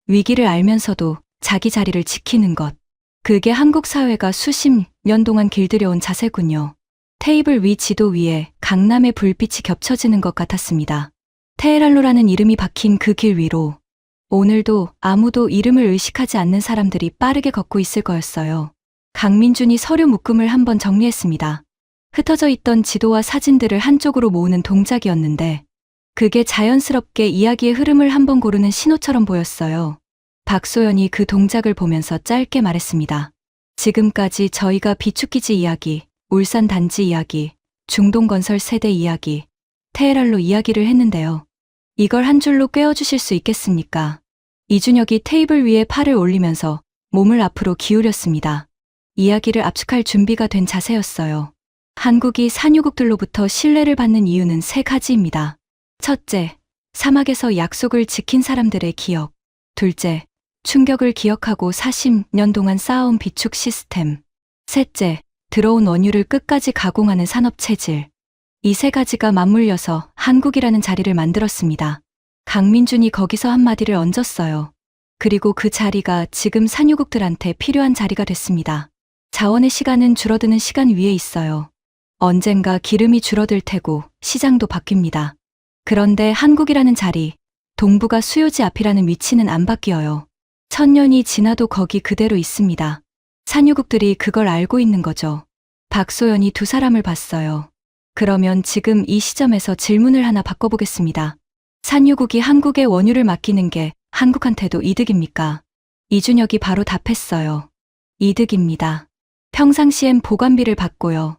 위기를 알면서도 자기 자리를 지키는 것. 그게 한국 사회가 수십 년 동안 길들여온 자세군요. 테이블 위 지도 위에 강남의 불빛이 겹쳐지는 것 같았습니다. 테헤란로라는 이름이 박힌 그 길 위로 오늘도 아무도 이름을 의식하지 않는 사람들이 빠르게 걷고 있을 거였어요. 강민준이 서류 묶음을 한번 정리했습니다. 흩어져 있던 지도와 사진들을 한쪽으로 모으는 동작이었는데 그게 자연스럽게 이야기의 흐름을 한번 고르는 신호처럼 보였어요. 박소연이 그 동작을 보면서 짧게 말했습니다. 지금까지 저희가 비축기지 이야기, 울산 단지 이야기, 중동건설 세대 이야기, 테헤랄로 이야기를 했는데요. 이걸 한 줄로 꿰어주실 수 있겠습니까? 이준혁이 테이블 위에 팔을 올리면서 몸을 앞으로 기울였습니다. 이야기를 압축할 준비가 된 자세였어요. 한국이 산유국들로부터 신뢰를 받는 이유는 3가지입니다. 첫째, 사막에서 약속을 지킨 사람들의 기억. 둘째, 충격을 기억하고 40년 동안 쌓아온 비축 시스템. 셋째, 들어온 원유를 끝까지 가공하는 산업 체질. 이 3가지가 맞물려서 한국이라는 자리를 만들었습니다. 강민준이 거기서 한마디를 얹었어요. 그리고 그 자리가 지금 산유국들한테 필요한 자리가 됐습니다. 자원의 시간은 줄어드는 시간 위에 있어요. 언젠가 기름이 줄어들 테고 시장도 바뀝니다. 그런데 한국이라는 자리, 동부가 수요지 앞이라는 위치는 안 바뀌어요. 1000년이 지나도 거기 그대로 있습니다. 산유국들이 그걸 알고 있는 거죠. 박소연이 2사람을 봤어요. 그러면 지금 이 시점에서 질문을 하나 바꿔보겠습니다. 산유국이 한국에 원유를 맡기는 게 한국한테도 이득입니까? 이준혁이 바로 답했어요. 이득입니다. 평상시엔 보관비를 받고요.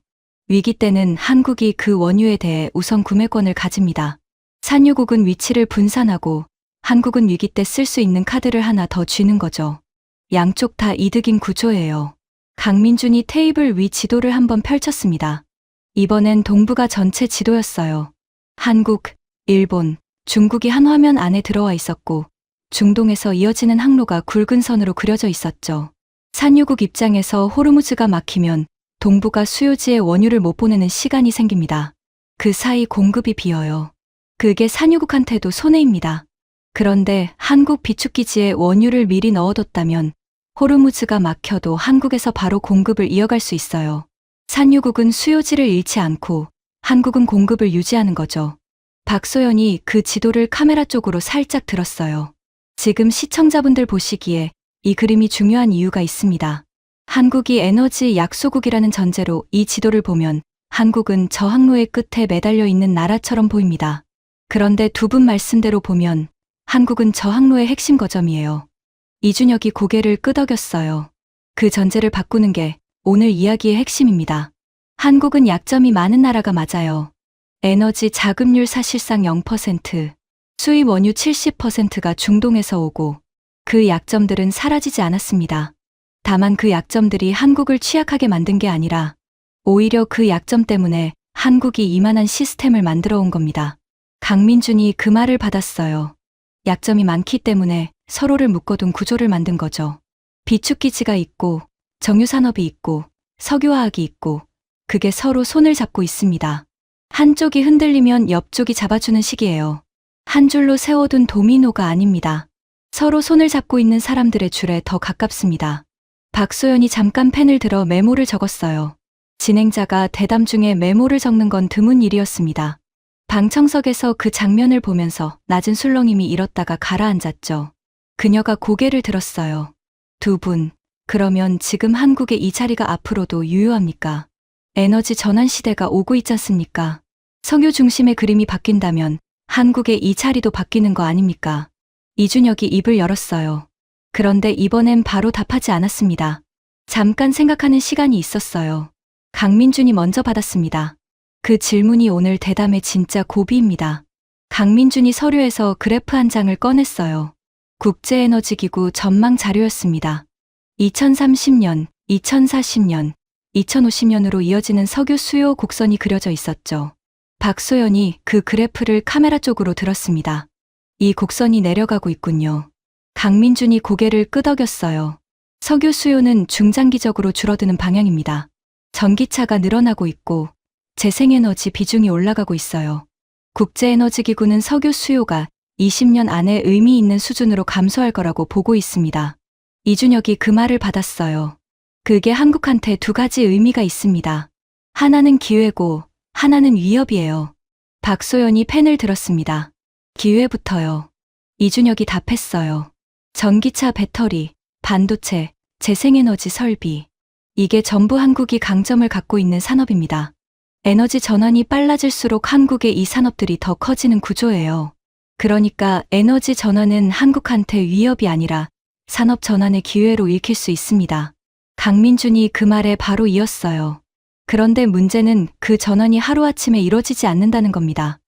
위기 때는 한국이 그 원유에 대해 우선 구매권을 가집니다. 산유국은 위치를 분산하고 한국은 위기 때 쓸 수 있는 카드를 하나 더 쥐는 거죠. 양쪽 다 이득인 구조예요. 강민준이 테이블 위 지도를 한번 펼쳤습니다. 이번엔 동부가 전체 지도였어요. 한국, 일본, 중국이 한 화면 안에 들어와 있었고 중동에서 이어지는 항로가 굵은 선으로 그려져 있었죠. 산유국 입장에서 호르무즈가 막히면 동부가 수요지에 원유를 못 보내는 시간이 생깁니다. 그 사이 공급이 비어요. 그게 산유국한테도 손해입니다. 그런데 한국 비축기지에 원유를 미리 넣어뒀다면 호르무즈가 막혀도 한국에서 바로 공급을 이어갈 수 있어요. 산유국은 수요지를 잃지 않고 한국은 공급을 유지하는 거죠. 박소연이 그 지도를 카메라 쪽으로 살짝 들었어요. 지금 시청자분들 보시기에 이 그림이 중요한 이유가 있습니다. 한국이 에너지 약소국이라는 전제로 이 지도를 보면 한국은 저 항로의 끝에 매달려 있는 나라처럼 보입니다. 그런데 두 분 말씀대로 보면 한국은 저 항로의 핵심 거점이에요. 이준혁이 고개를 끄덕였어요. 그 전제를 바꾸는 게 오늘 이야기의 핵심입니다. 한국은 약점이 많은 나라가 맞아요. 에너지 자급률 사실상 0%, 수입 원유 70%가 중동에서 오고 그 약점들은 사라지지 않았습니다. 다만 그 약점들이 한국을 취약하게 만든 게 아니라 오히려 그 약점 때문에 한국이 이만한 시스템을 만들어 온 겁니다. 강민준이 그 말을 받았어요. 약점이 많기 때문에 서로를 묶어둔 구조를 만든 거죠. 비축기지가 있고 정유산업이 있고 석유화학이 있고 그게 서로 손을 잡고 있습니다. 한쪽이 흔들리면 옆쪽이 잡아주는 식이에요. 한 줄로 세워둔 도미노가 아닙니다. 서로 손을 잡고 있는 사람들의 줄에 더 가깝습니다. 박소연이 잠깐 펜을 들어 메모를 적었어요. 진행자가 대담 중에 메모를 적는 건 드문 일이었습니다. 방청석에서 그 장면을 보면서 낮은 술렁임이 일었다가 가라앉았죠. 그녀가 고개를 들었어요. 두 분, 그러면 지금 한국의 이 자리가 앞으로도 유효합니까? 에너지 전환 시대가 오고 있지 않습니까? 석유 중심의 그림이 바뀐다면 한국의 이 자리도 바뀌는 거 아닙니까? 이준혁이 입을 열었어요. 그런데 이번엔 바로 답하지 않았습니다. 잠깐 생각하는 시간이 있었어요. 강민준이 먼저 받았습니다. 그 질문이 오늘 대담의 진짜 고비입니다. 강민준이 서류에서 그래프 한 장을 꺼냈어요. 국제에너지기구 전망 자료였습니다. 2030년, 2040년, 2050년으로 이어지는 석유 수요 곡선이 그려져 있었죠. 박소연이 그 그래프를 카메라 쪽으로 들었습니다. 이 곡선이 내려가고 있군요. 강민준이 고개를 끄덕였어요. 석유 수요는 중장기적으로 줄어드는 방향입니다. 전기차가 늘어나고 있고 재생에너지 비중이 올라가고 있어요. 국제에너지기구는 석유 수요가 20년 안에 의미 있는 수준으로 감소할 거라고 보고 있습니다. 이준혁이 그 말을 받았어요. 그게 한국한테 2가지 의미가 있습니다. 하나는 기회고 하나는 위협이에요. 박소연이 펜을 들었습니다. 기회부터요. 이준혁이 답했어요. 전기차 배터리, 반도체, 재생에너지 설비. 이게 전부 한국이 강점을 갖고 있는 산업입니다. 에너지 전환이 빨라질수록 한국의 이 산업들이 더 커지는 구조예요. 그러니까 에너지 전환은 한국한테 위협이 아니라 산업 전환의 기회로 읽힐 수 있습니다. 강민준이 그 말에 바로 이었어요. 그런데 문제는 그 전환이 하루아침에 이뤄지지 않는다는 겁니다.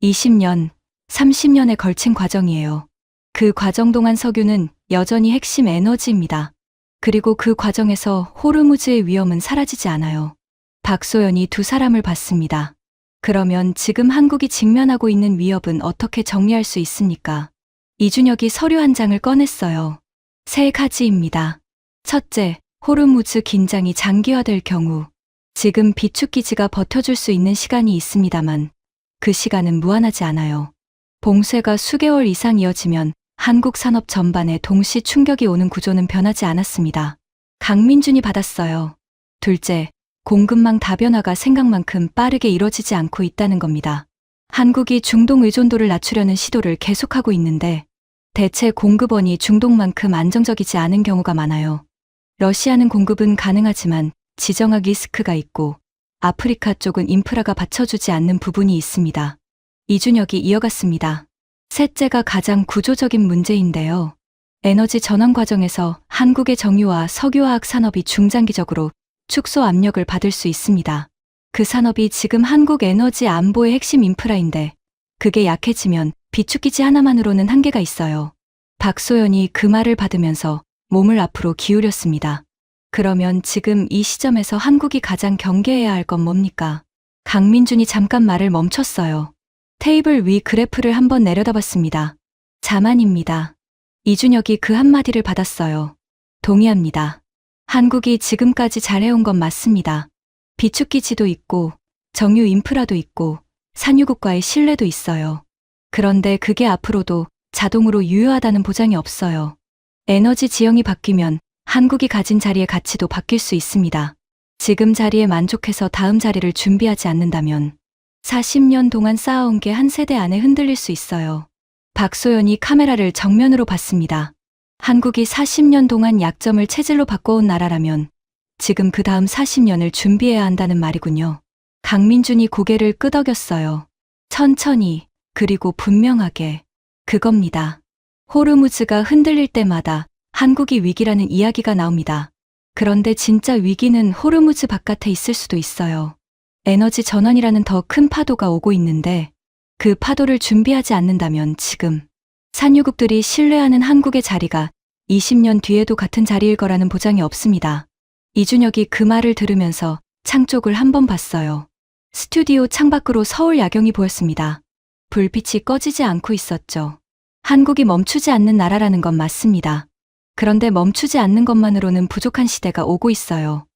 20년, 30년에 걸친 과정이에요. 그 과정 동안 석유는 여전히 핵심 에너지입니다. 그리고 그 과정에서 호르무즈의 위험은 사라지지 않아요. 박소연이 두 사람을 봤습니다. 그러면 지금 한국이 직면하고 있는 위협은 어떻게 정리할 수 있습니까? 이준혁이 서류 한 장을 꺼냈어요. 세 가지입니다. 첫째, 호르무즈 긴장이 장기화될 경우 지금 비축기지가 버텨줄 수 있는 시간이 있습니다만 그 시간은 무한하지 않아요. 봉쇄가 수개월 이상 이어지면 한국 산업 전반에 동시 충격이 오는 구조는 변하지 않았습니다. 강민준이 받았어요. 둘째, 공급망 다변화가 생각만큼 빠르게 이뤄지지 않고 있다는 겁니다. 한국이 중동 의존도를 낮추려는 시도를 계속하고 있는데 대체 공급원이 중동만큼 안정적이지 않은 경우가 많아요. 러시아는 공급은 가능하지만 지정학 리스크가 있고 아프리카 쪽은 인프라가 받쳐주지 않는 부분이 있습니다. 이준혁이 이어갔습니다. 셋째가 가장 구조적인 문제인데요. 에너지 전환 과정에서 한국의 정유와 석유화학 산업이 중장기적으로 축소 압력을 받을 수 있습니다. 그 산업이 지금 한국 에너지 안보의 핵심 인프라인데 그게 약해지면 비축기지 하나만으로는 한계가 있어요. 박소연이 그 말을 받으면서 몸을 앞으로 기울였습니다. 그러면 지금 이 시점에서 한국이 가장 경계해야 할 건 뭡니까? 강민준이 잠깐 말을 멈췄어요. 테이블 위 그래프를 한번 내려다봤습니다. 자만입니다. 이준혁이 그 한마디를 받았어요. 동의합니다. 한국이 지금까지 잘해온 건 맞습니다. 비축기지도 있고 정유 인프라도 있고 산유국과의 신뢰도 있어요. 그런데 그게 앞으로도 자동으로 유효하다는 보장이 없어요. 에너지 지형이 바뀌면 한국이 가진 자리의 가치도 바뀔 수 있습니다. 지금 자리에 만족해서 다음 자리를 준비하지 않는다면 40년 동안 쌓아온 게 한 세대 안에 흔들릴 수 있어요. 박소연이 카메라를 정면으로 봤습니다. 한국이 40년 동안 약점을 체질로 바꿔온 나라라면 지금 그 다음 40년을 준비해야 한다는 말이군요. 강민준이 고개를 끄덕였어요. 천천히, 그리고 분명하게. 그겁니다. 호르무즈가 흔들릴 때마다 한국이 위기라는 이야기가 나옵니다. 그런데 진짜 위기는 호르무즈 바깥에 있을 수도 있어요. 에너지 전환이라는 더 큰 파도가 오고 있는데 그 파도를 준비하지 않는다면 지금 산유국들이 신뢰하는 한국의 자리가 20년 뒤에도 같은 자리일 거라는 보장이 없습니다. 이준혁이 그 말을 들으면서 창 쪽을 한번 봤어요. 스튜디오 창밖으로 서울 야경이 보였습니다. 불빛이 꺼지지 않고 있었죠. 한국이 멈추지 않는 나라라는 건 맞습니다. 그런데 멈추지 않는 것만으로는 부족한 시대가 오고 있어요.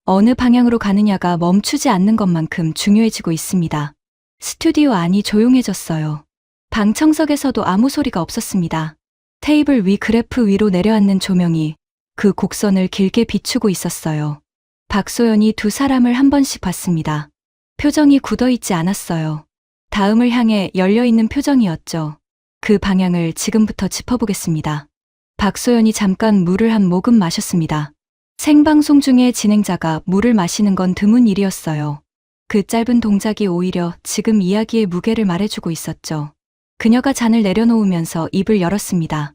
어느 방향으로 가느냐가 멈추지 않는 것만큼 중요해지고 있습니다. 스튜디오 안이 조용해졌어요. 방청석에서도 아무 소리가 없었습니다. 테이블 위 그래프 위로 내려앉는 조명이 그 곡선을 길게 비추고 있었어요. 박소연이 두 사람을 한 번씩 봤습니다. 표정이 굳어있지 않았어요. 다음을 향해 열려있는 표정이었죠. 그 방향을 지금부터 짚어보겠습니다. 박소연이 잠깐 물을 한 모금 마셨습니다. 생방송 중에 진행자가 물을 마시는 건 드문 일이었어요. 그 짧은 동작이 오히려 지금 이야기의 무게를 말해주고 있었죠. 그녀가 잔을 내려놓으면서 입을 열었습니다.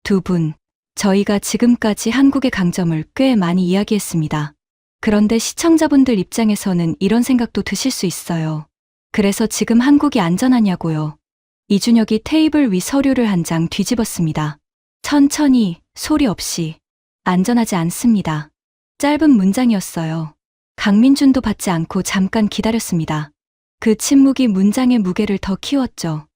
두 분, 저희가 지금까지 한국의 강점을 꽤 많이 이야기했습니다. 그런데 시청자분들 입장에서는 이런 생각도 드실 수 있어요. 그래서 지금 한국이 안전하냐고요. 이준혁이 테이블 위 서류를 한 장 뒤집었습니다. 천천히, 소리 없이. 안전하지 않습니다. 짧은 문장이었어요. 강민준도 받지 않고 잠깐 기다렸습니다. 그 침묵이 문장의 무게를 더 키웠죠.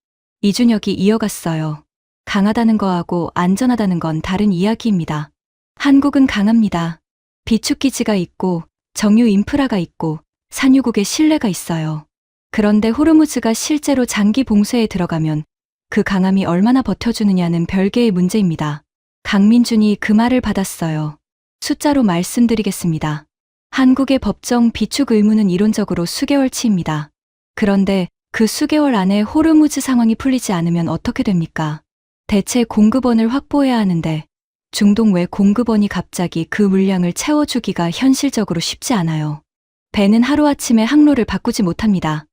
이준혁이 이어갔어요. 강하다는 거하고 안전하다는 건 다른 이야기입니다. 한국은 강합니다. 비축기지가 있고 정유 인프라가 있고 산유국의 신뢰가 있어요. 그런데 호르무즈가 실제로 장기 봉쇄에 들어가면 그 강함이 얼마나 버텨주느냐는 별개의 문제입니다. 강민준이 그 말을 받았어요. 숫자로 말씀드리겠습니다. 한국의 법정 비축 의무는 이론적으로 수개월치입니다. 그런데 그 수개월 안에 호르무즈 상황이 풀리지 않으면 어떻게 됩니까? 대체 공급원을 확보해야 하는데 중동 외 공급원이 갑자기 그 물량을 채워주기가 현실적으로 쉽지 않아요. 배는 하루아침에 항로를 바꾸지 못합니다.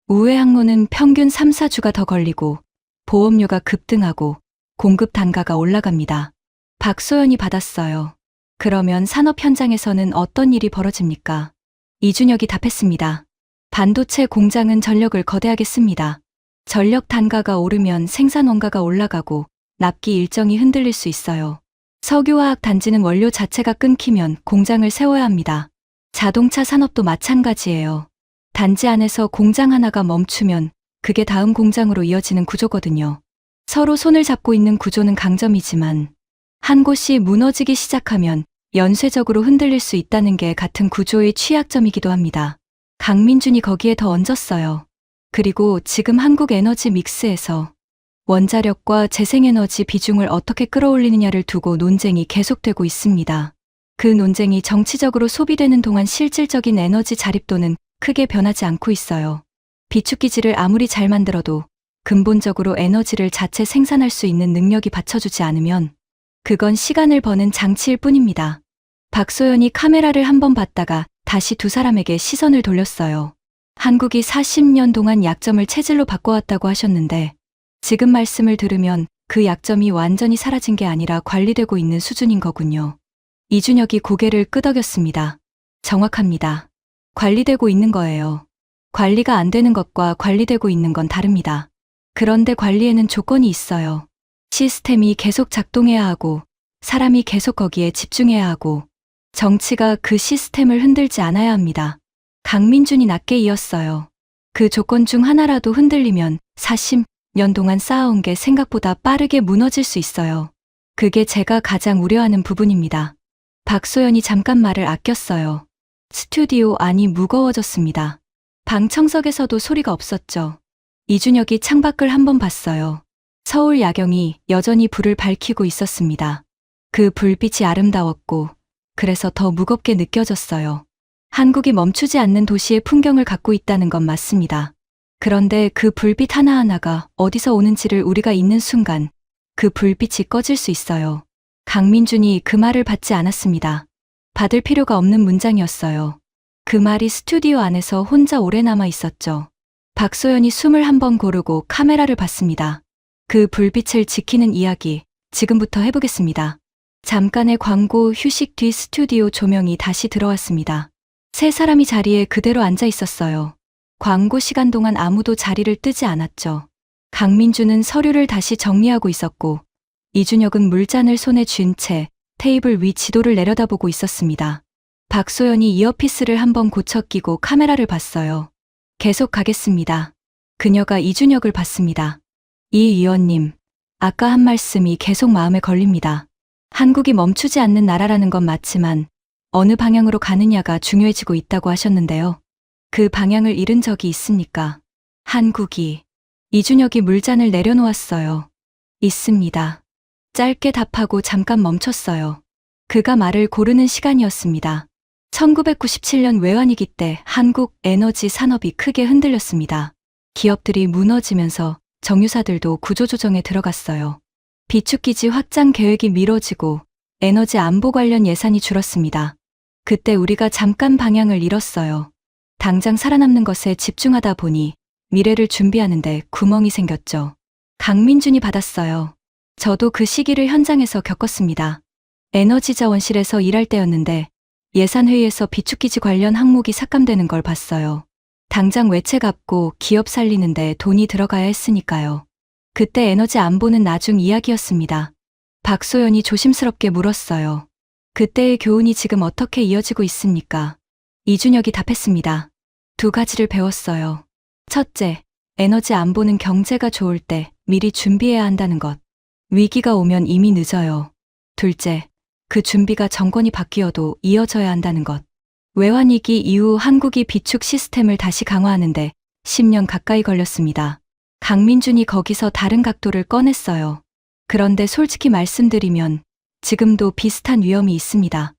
우회 항로는 평균 3, 4주가 더 걸리고 보험료가 급등하고 공급 단가가 올라갑니다. 박소연이 받았어요. 그러면 산업 현장에서는 어떤 일이 벌어집니까? 이준혁이 답했습니다. 반도체 공장은 전력을 거대하게 씁니다. 전력 단가가 오르면 생산 원가가 올라가고 납기 일정이 흔들릴 수 있어요. 석유화학 단지는 원료 자체가 끊기면 공장을 세워야 합니다. 자동차 산업도 마찬가지예요. 단지 안에서 공장 하나가 멈추면 그게 다음 공장으로 이어지는 구조거든요. 서로 손을 잡고 있는 구조는 강점이지만 한 곳이 무너지기 시작하면 연쇄적으로 흔들릴 수 있다는 게 같은 구조의 취약점이기도 합니다. 강민준이 거기에 더 얹었어요. 그리고 지금 한국 에너지 믹스에서 원자력과 재생에너지 비중을 어떻게 끌어올리느냐를 두고 논쟁이 계속되고 있습니다. 그 논쟁이 정치적으로 소비되는 동안 실질적인 에너지 자립도는 크게 변하지 않고 있어요. 비축기지를 아무리 잘 만들어도 근본적으로 에너지를 자체 생산할 수 있는 능력이 받쳐주지 않으면 그건 시간을 버는 장치일 뿐입니다. 박소연이 카메라를 한번 봤다가 다시 두 사람에게 시선을 돌렸어요. 한국이 40년 동안 약점을 체질로 바꿔왔다고 하셨는데 지금 말씀을 들으면 그 약점이 완전히 사라진 게 아니라 관리되고 있는 수준인 거군요. 이준혁이 고개를 끄덕였습니다. 정확합니다. 관리되고 있는 거예요. 관리가 안 되는 것과 관리되고 있는 건 다릅니다. 그런데 관리에는 조건이 있어요. 시스템이 계속 작동해야 하고 사람이 계속 거기에 집중해야 하고 정치가 그 시스템을 흔들지 않아야 합니다. 강민준이 낮게 이었어요. 그 조건 중 하나라도 흔들리면 40년 동안 쌓아온 게 생각보다 빠르게 무너질 수 있어요. 그게 제가 가장 우려하는 부분입니다. 박소연이 잠깐 말을 아꼈어요. 스튜디오 안이 무거워졌습니다. 방청석에서도 소리가 없었죠. 이준혁이 창밖을 한번 봤어요. 서울 야경이 여전히 불을 밝히고 있었습니다. 그 불빛이 아름다웠고 그래서 더 무겁게 느껴졌어요. 한국이 멈추지 않는 도시의 풍경을 갖고 있다는 건 맞습니다. 그런데 그 불빛 하나하나가 어디서 오는지를 우리가 잊는 순간 그 불빛이 꺼질 수 있어요. 강민준이 그 말을 받지 않았습니다. 받을 필요가 없는 문장이었어요. 그 말이 스튜디오 안에서 혼자 오래 남아 있었죠. 박소연이 숨을 한번 고르고 카메라를 봤습니다. 그 불빛을 지키는 이야기, 지금부터 해보겠습니다. 잠깐의 광고 휴식 뒤 스튜디오 조명이 다시 들어왔습니다. 세 사람이 자리에 그대로 앉아 있었어요. 광고 시간 동안 아무도 자리를 뜨지 않았죠. 강민주는 서류를 다시 정리하고 있었고, 이준혁은 물잔을 손에 쥔 채 테이블 위 지도를 내려다보고 있었습니다. 박소연이 이어피스를 한번 고쳐 끼고 카메라를 봤어요. 계속 가겠습니다. 그녀가 이준혁을 봤습니다. 이 의원님, 아까 한 말씀이 계속 마음에 걸립니다. 한국이 멈추지 않는 나라라는 건 맞지만 어느 방향으로 가느냐가 중요해지고 있다고 하셨는데요. 그 방향을 잃은 적이 있습니까? 한국이. 이준혁이 물잔을 내려놓았어요. 있습니다. 짧게 답하고 잠깐 멈췄어요. 그가 말을 고르는 시간이었습니다. 1997년 외환위기 때 한국 에너지 산업이 크게 흔들렸습니다. 기업들이 무너지면서 정유사들도 구조조정에 들어갔어요. 비축기지 확장 계획이 미뤄지고 에너지 안보 관련 예산이 줄었습니다. 그때 우리가 잠깐 방향을 잃었어요. 당장 살아남는 것에 집중하다 보니 미래를 준비하는데 구멍이 생겼죠. 강민준이 받았어요. 저도 그 시기를 현장에서 겪었습니다. 에너지자원실에서 일할 때였는데 예산회의에서 비축기지 관련 항목이 삭감되는 걸 봤어요. 당장 외채 갚고 기업 살리는데 돈이 들어가야 했으니까요. 그때 에너지 안보는 나중 이야기였습니다. 박소연이 조심스럽게 물었어요. 그때의 교훈이 지금 어떻게 이어지고 있습니까? 이준혁이 답했습니다. 두 가지를 배웠어요. 첫째, 에너지 안보는 경제가 좋을 때 미리 준비해야 한다는 것. 위기가 오면 이미 늦어요. 둘째, 그 준비가 정권이 바뀌어도 이어져야 한다는 것. 외환위기 이후 한국이 비축 시스템을 다시 강화하는데 10년 가까이 걸렸습니다. 강민준이 거기서 다른 각도를 꺼냈어요. 그런데 솔직히 말씀드리면 지금도 비슷한 위험이 있습니다.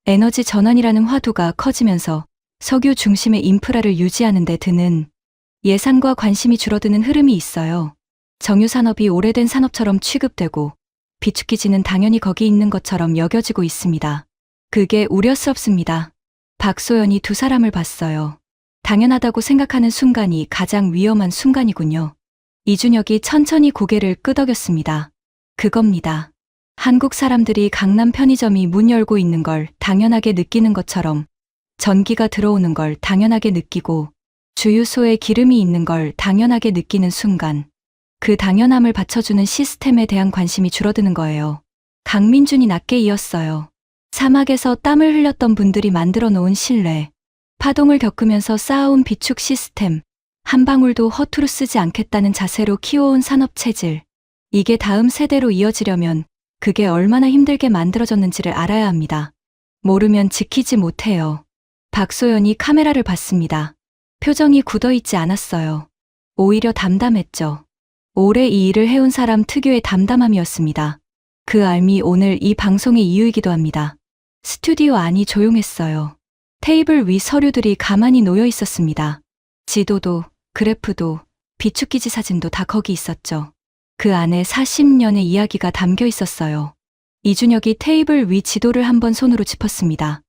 에너지 전환이라는 화두가 커지면서 석유 중심의 인프라를 유지하는 데 드는 예산과 관심이 줄어드는 흐름이 있어요. 정유산업이 오래된 산업처럼 취급되고 비축기지는 당연히 거기 있는 것처럼 여겨지고 있습니다. 그게 우려스럽습니다. 박소연이 두 사람을 봤어요. 당연하다고 생각하는 순간이 가장 위험한 순간이군요. 이준혁이 천천히 고개를 끄덕였습니다. 그겁니다. 한국 사람들이 강남 편의점이 문 열고 있는 걸 당연하게 느끼는 것처럼 전기가 들어오는 걸 당연하게 느끼고 주유소에 기름이 있는 걸 당연하게 느끼는 순간 그 당연함을 받쳐주는 시스템에 대한 관심이 줄어드는 거예요. 강민준이 낮게 이었어요. 사막에서 땀을 흘렸던 분들이 만들어 놓은 신뢰, 파동을 겪으면서 쌓아온 비축 시스템, 한 방울도 허투루 쓰지 않겠다는 자세로 키워온 산업 체질. 이게 다음 세대로 이어지려면 그게 얼마나 힘들게 만들어졌는지를 알아야 합니다. 모르면 지키지 못해요. 박소연이 카메라를 봤습니다. 표정이 굳어있지 않았어요. 오히려 담담했죠. 오래 이 일을 해온 사람 특유의 담담함이었습니다. 그 알미 오늘 이 방송의 이유이기도 합니다. 스튜디오 안이 조용했어요. 테이블 위 서류들이 가만히 놓여 있었습니다. 지도도, 그래프도, 비축기지 사진도 다 거기 있었죠. 그 안에 40년의 이야기가 담겨 있었어요. 이준혁이 테이블 위 지도를 한번 손으로 짚었습니다.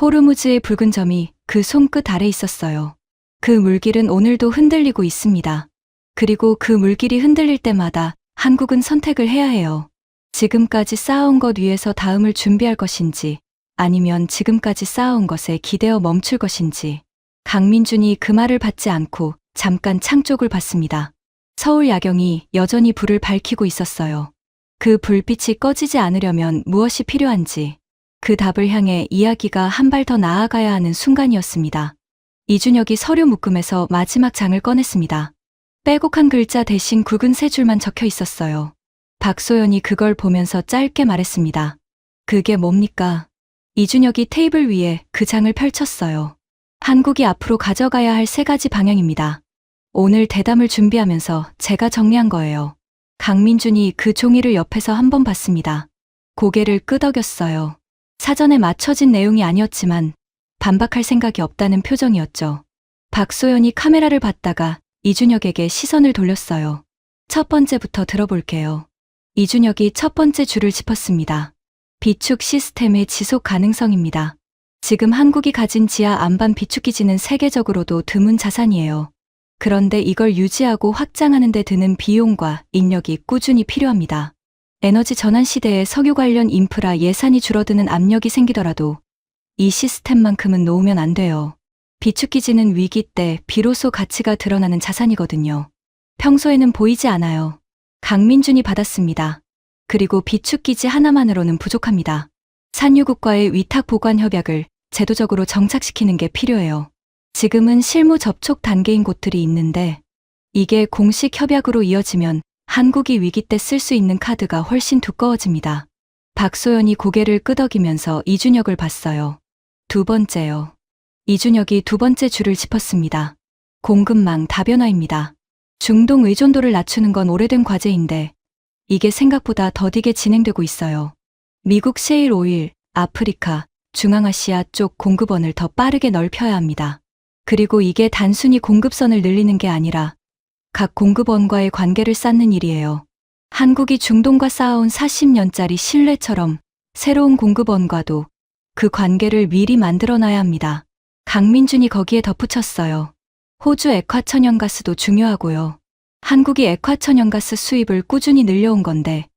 호르무즈의 붉은 점이 그 손끝 아래 있었어요. 그 물길은 오늘도 흔들리고 있습니다. 그리고 그 물길이 흔들릴 때마다 한국은 선택을 해야 해요. 지금까지 쌓아온 것 위에서 다음을 준비할 것인지 아니면 지금까지 쌓아온 것에 기대어 멈출 것인지. 강민준이 그 말을 받지 않고 잠깐 창 쪽을 봤습니다. 서울 야경이 여전히 불을 밝히고 있었어요. 그 불빛이 꺼지지 않으려면 무엇이 필요한지 그 답을 향해 이야기가 한 발 더 나아가야 하는 순간이었습니다. 이준혁이 서류 묶음에서 마지막 장을 꺼냈습니다. 빼곡한 글자 대신 굵은 세 줄만 적혀 있었어요. 박소연이 그걸 보면서 짧게 말했습니다. 그게 뭡니까? 이준혁이 테이블 위에 그 장을 펼쳤어요. 한국이 앞으로 가져가야 할 3가지 방향입니다. 오늘 대담을 준비하면서 제가 정리한 거예요. 강민준이 그 종이를 옆에서 한번 봤습니다. 고개를 끄덕였어요. 사전에 맞춰진 내용이 아니었지만 반박할 생각이 없다는 표정이었죠. 박소연이 카메라를 봤다가 이준혁에게 시선을 돌렸어요. 첫 번째부터 들어볼게요. 이준혁이 첫 번째 줄을 짚었습니다. 비축 시스템의 지속 가능성입니다. 지금 한국이 가진 지하 안반 비축기지는 세계적으로도 드문 자산이에요. 그런데 이걸 유지하고 확장하는 데 드는 비용과 인력이 꾸준히 필요합니다. 에너지 전환 시대에 석유 관련 인프라 예산이 줄어드는 압력이 생기더라도 이 시스템만큼은 놓으면 안 돼요. 비축기지는 위기 때 비로소 가치가 드러나는 자산이거든요. 평소에는 보이지 않아요. 강민준이 받았습니다. 그리고 비축기지 하나만으로는 부족합니다. 산유국과의 위탁 보관 협약을 제도적으로 정착시키는 게 필요해요. 지금은 실무 접촉 단계인 곳들이 있는데 이게 공식 협약으로 이어지면 한국이 위기 때 쓸 수 있는 카드가 훨씬 두꺼워집니다. 박소연이 고개를 끄덕이면서 이준혁을 봤어요. 두 번째요. 이준혁이 두 번째 줄을 짚었습니다. 공급망 다변화입니다. 중동 의존도를 낮추는 건 오래된 과제인데 이게 생각보다 더디게 진행되고 있어요. 미국 셰일 오일, 아프리카, 중앙아시아 쪽 공급원을 더 빠르게 넓혀야 합니다. 그리고 이게 단순히 공급선을 늘리는 게 아니라 각 공급원과의 관계를 쌓는 일이에요. 한국이 중동과 쌓아온 40년짜리 신뢰처럼 새로운 공급원과도 그 관계를 미리 만들어놔야 합니다. 강민준이 거기에 덧붙였어요. 호주 액화천연가스도 중요하고요. 한국이 액화천연가스 수입을 꾸준히 늘려온 건데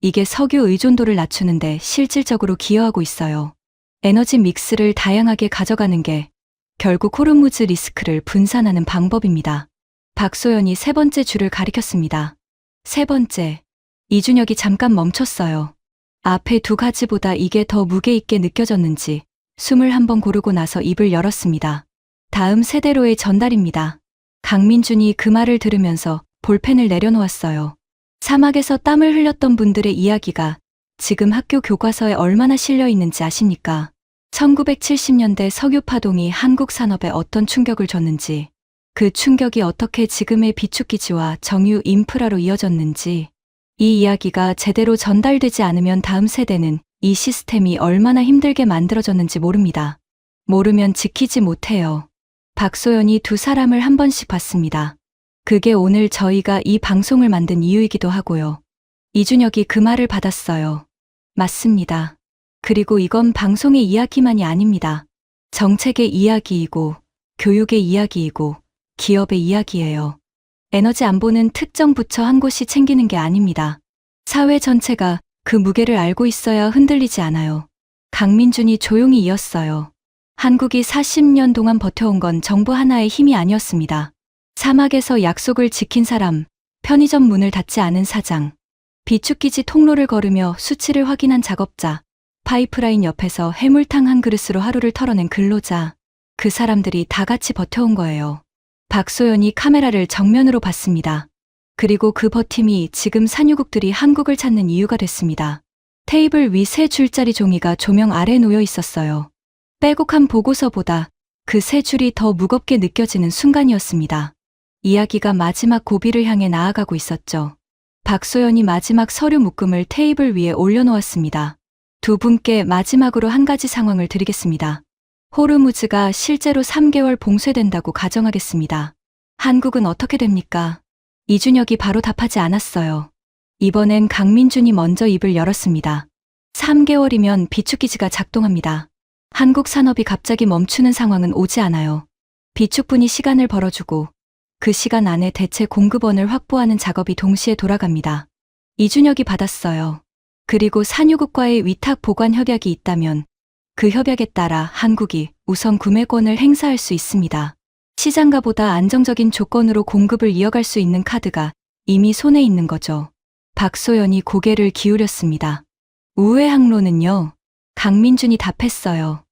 이게 석유 의존도를 낮추는데 실질적으로 기여하고 있어요. 에너지 믹스를 다양하게 가져가는 게 결국 호르무즈 리스크를 분산하는 방법입니다. 박소연이 세 번째 줄을 가리켰습니다. 세 번째. 이준혁이 잠깐 멈췄어요. 앞에 두 가지보다 이게 더 무게 있게 느껴졌는지 숨을 한번 고르고 나서 입을 열었습니다. 다음 세대로의 전달입니다. 강민준이 그 말을 들으면서 볼펜을 내려놓았어요. 사막에서 땀을 흘렸던 분들의 이야기가 지금 학교 교과서에 얼마나 실려 있는지 아십니까? 1970년대 석유 파동이 한국 산업에 어떤 충격을 줬는지, 그 충격이 어떻게 지금의 비축기지와 정유 인프라로 이어졌는지, 이 이야기가 제대로 전달되지 않으면 다음 세대는 이 시스템이 얼마나 힘들게 만들어졌는지 모릅니다. 모르면 지키지 못해요. 박소연이 두 사람을 한 번씩 봤습니다. 그게 오늘 저희가 이 방송을 만든 이유이기도 하고요. 이준혁이 그 말을 받았어요. 맞습니다. 그리고 이건 방송의 이야기만이 아닙니다. 정책의 이야기이고, 교육의 이야기이고, 기업의 이야기예요. 에너지 안보는 특정 부처 한 곳이 챙기는 게 아닙니다. 사회 전체가 그 무게를 알고 있어야 흔들리지 않아요. 강민준이 조용히 이었어요. 한국이 40년 동안 버텨온 건 정부 하나의 힘이 아니었습니다. 사막에서 약속을 지킨 사람, 편의점 문을 닫지 않은 사장, 비축기지 통로를 걸으며 수치를 확인한 작업자, 파이프라인 옆에서 해물탕 한 그릇으로 하루를 털어낸 근로자, 그 사람들이 다 같이 버텨온 거예요. 박소연이 카메라를 정면으로 봤습니다. 그리고 그 버팀이 지금 산유국들이 한국을 찾는 이유가 됐습니다. 테이블 위 3줄짜리 종이가 조명 아래 놓여 있었어요. 빼곡한 보고서보다 그 3줄이 더 무겁게 느껴지는 순간이었습니다. 이야기가 마지막 고비를 향해 나아가고 있었죠. 박소연이 마지막 서류 묶음을 테이블 위에 올려놓았습니다. 두 분께 마지막으로 한 가지 상황을 드리겠습니다. 호르무즈가 실제로 3개월 봉쇄된다고 가정하겠습니다. 한국은 어떻게 됩니까? 이준혁이 바로 답하지 않았어요. 이번엔 강민준이 먼저 입을 열었습니다. 3개월이면 비축기지가 작동합니다. 한국 산업이 갑자기 멈추는 상황은 오지 않아요. 비축분이 시간을 벌어주고 그 시간 안에 대체 공급원을 확보하는 작업이 동시에 돌아갑니다. 이준혁이 받았어요. 그리고 산유국과의 위탁 보관 협약이 있다면 그 협약에 따라 한국이 우선 구매권을 행사할 수 있습니다. 시장가보다 안정적인 조건으로 공급을 이어갈 수 있는 카드가 이미 손에 있는 거죠. 박소연이 고개를 기울였습니다. 우회 항로는요? 강민준이 답했어요.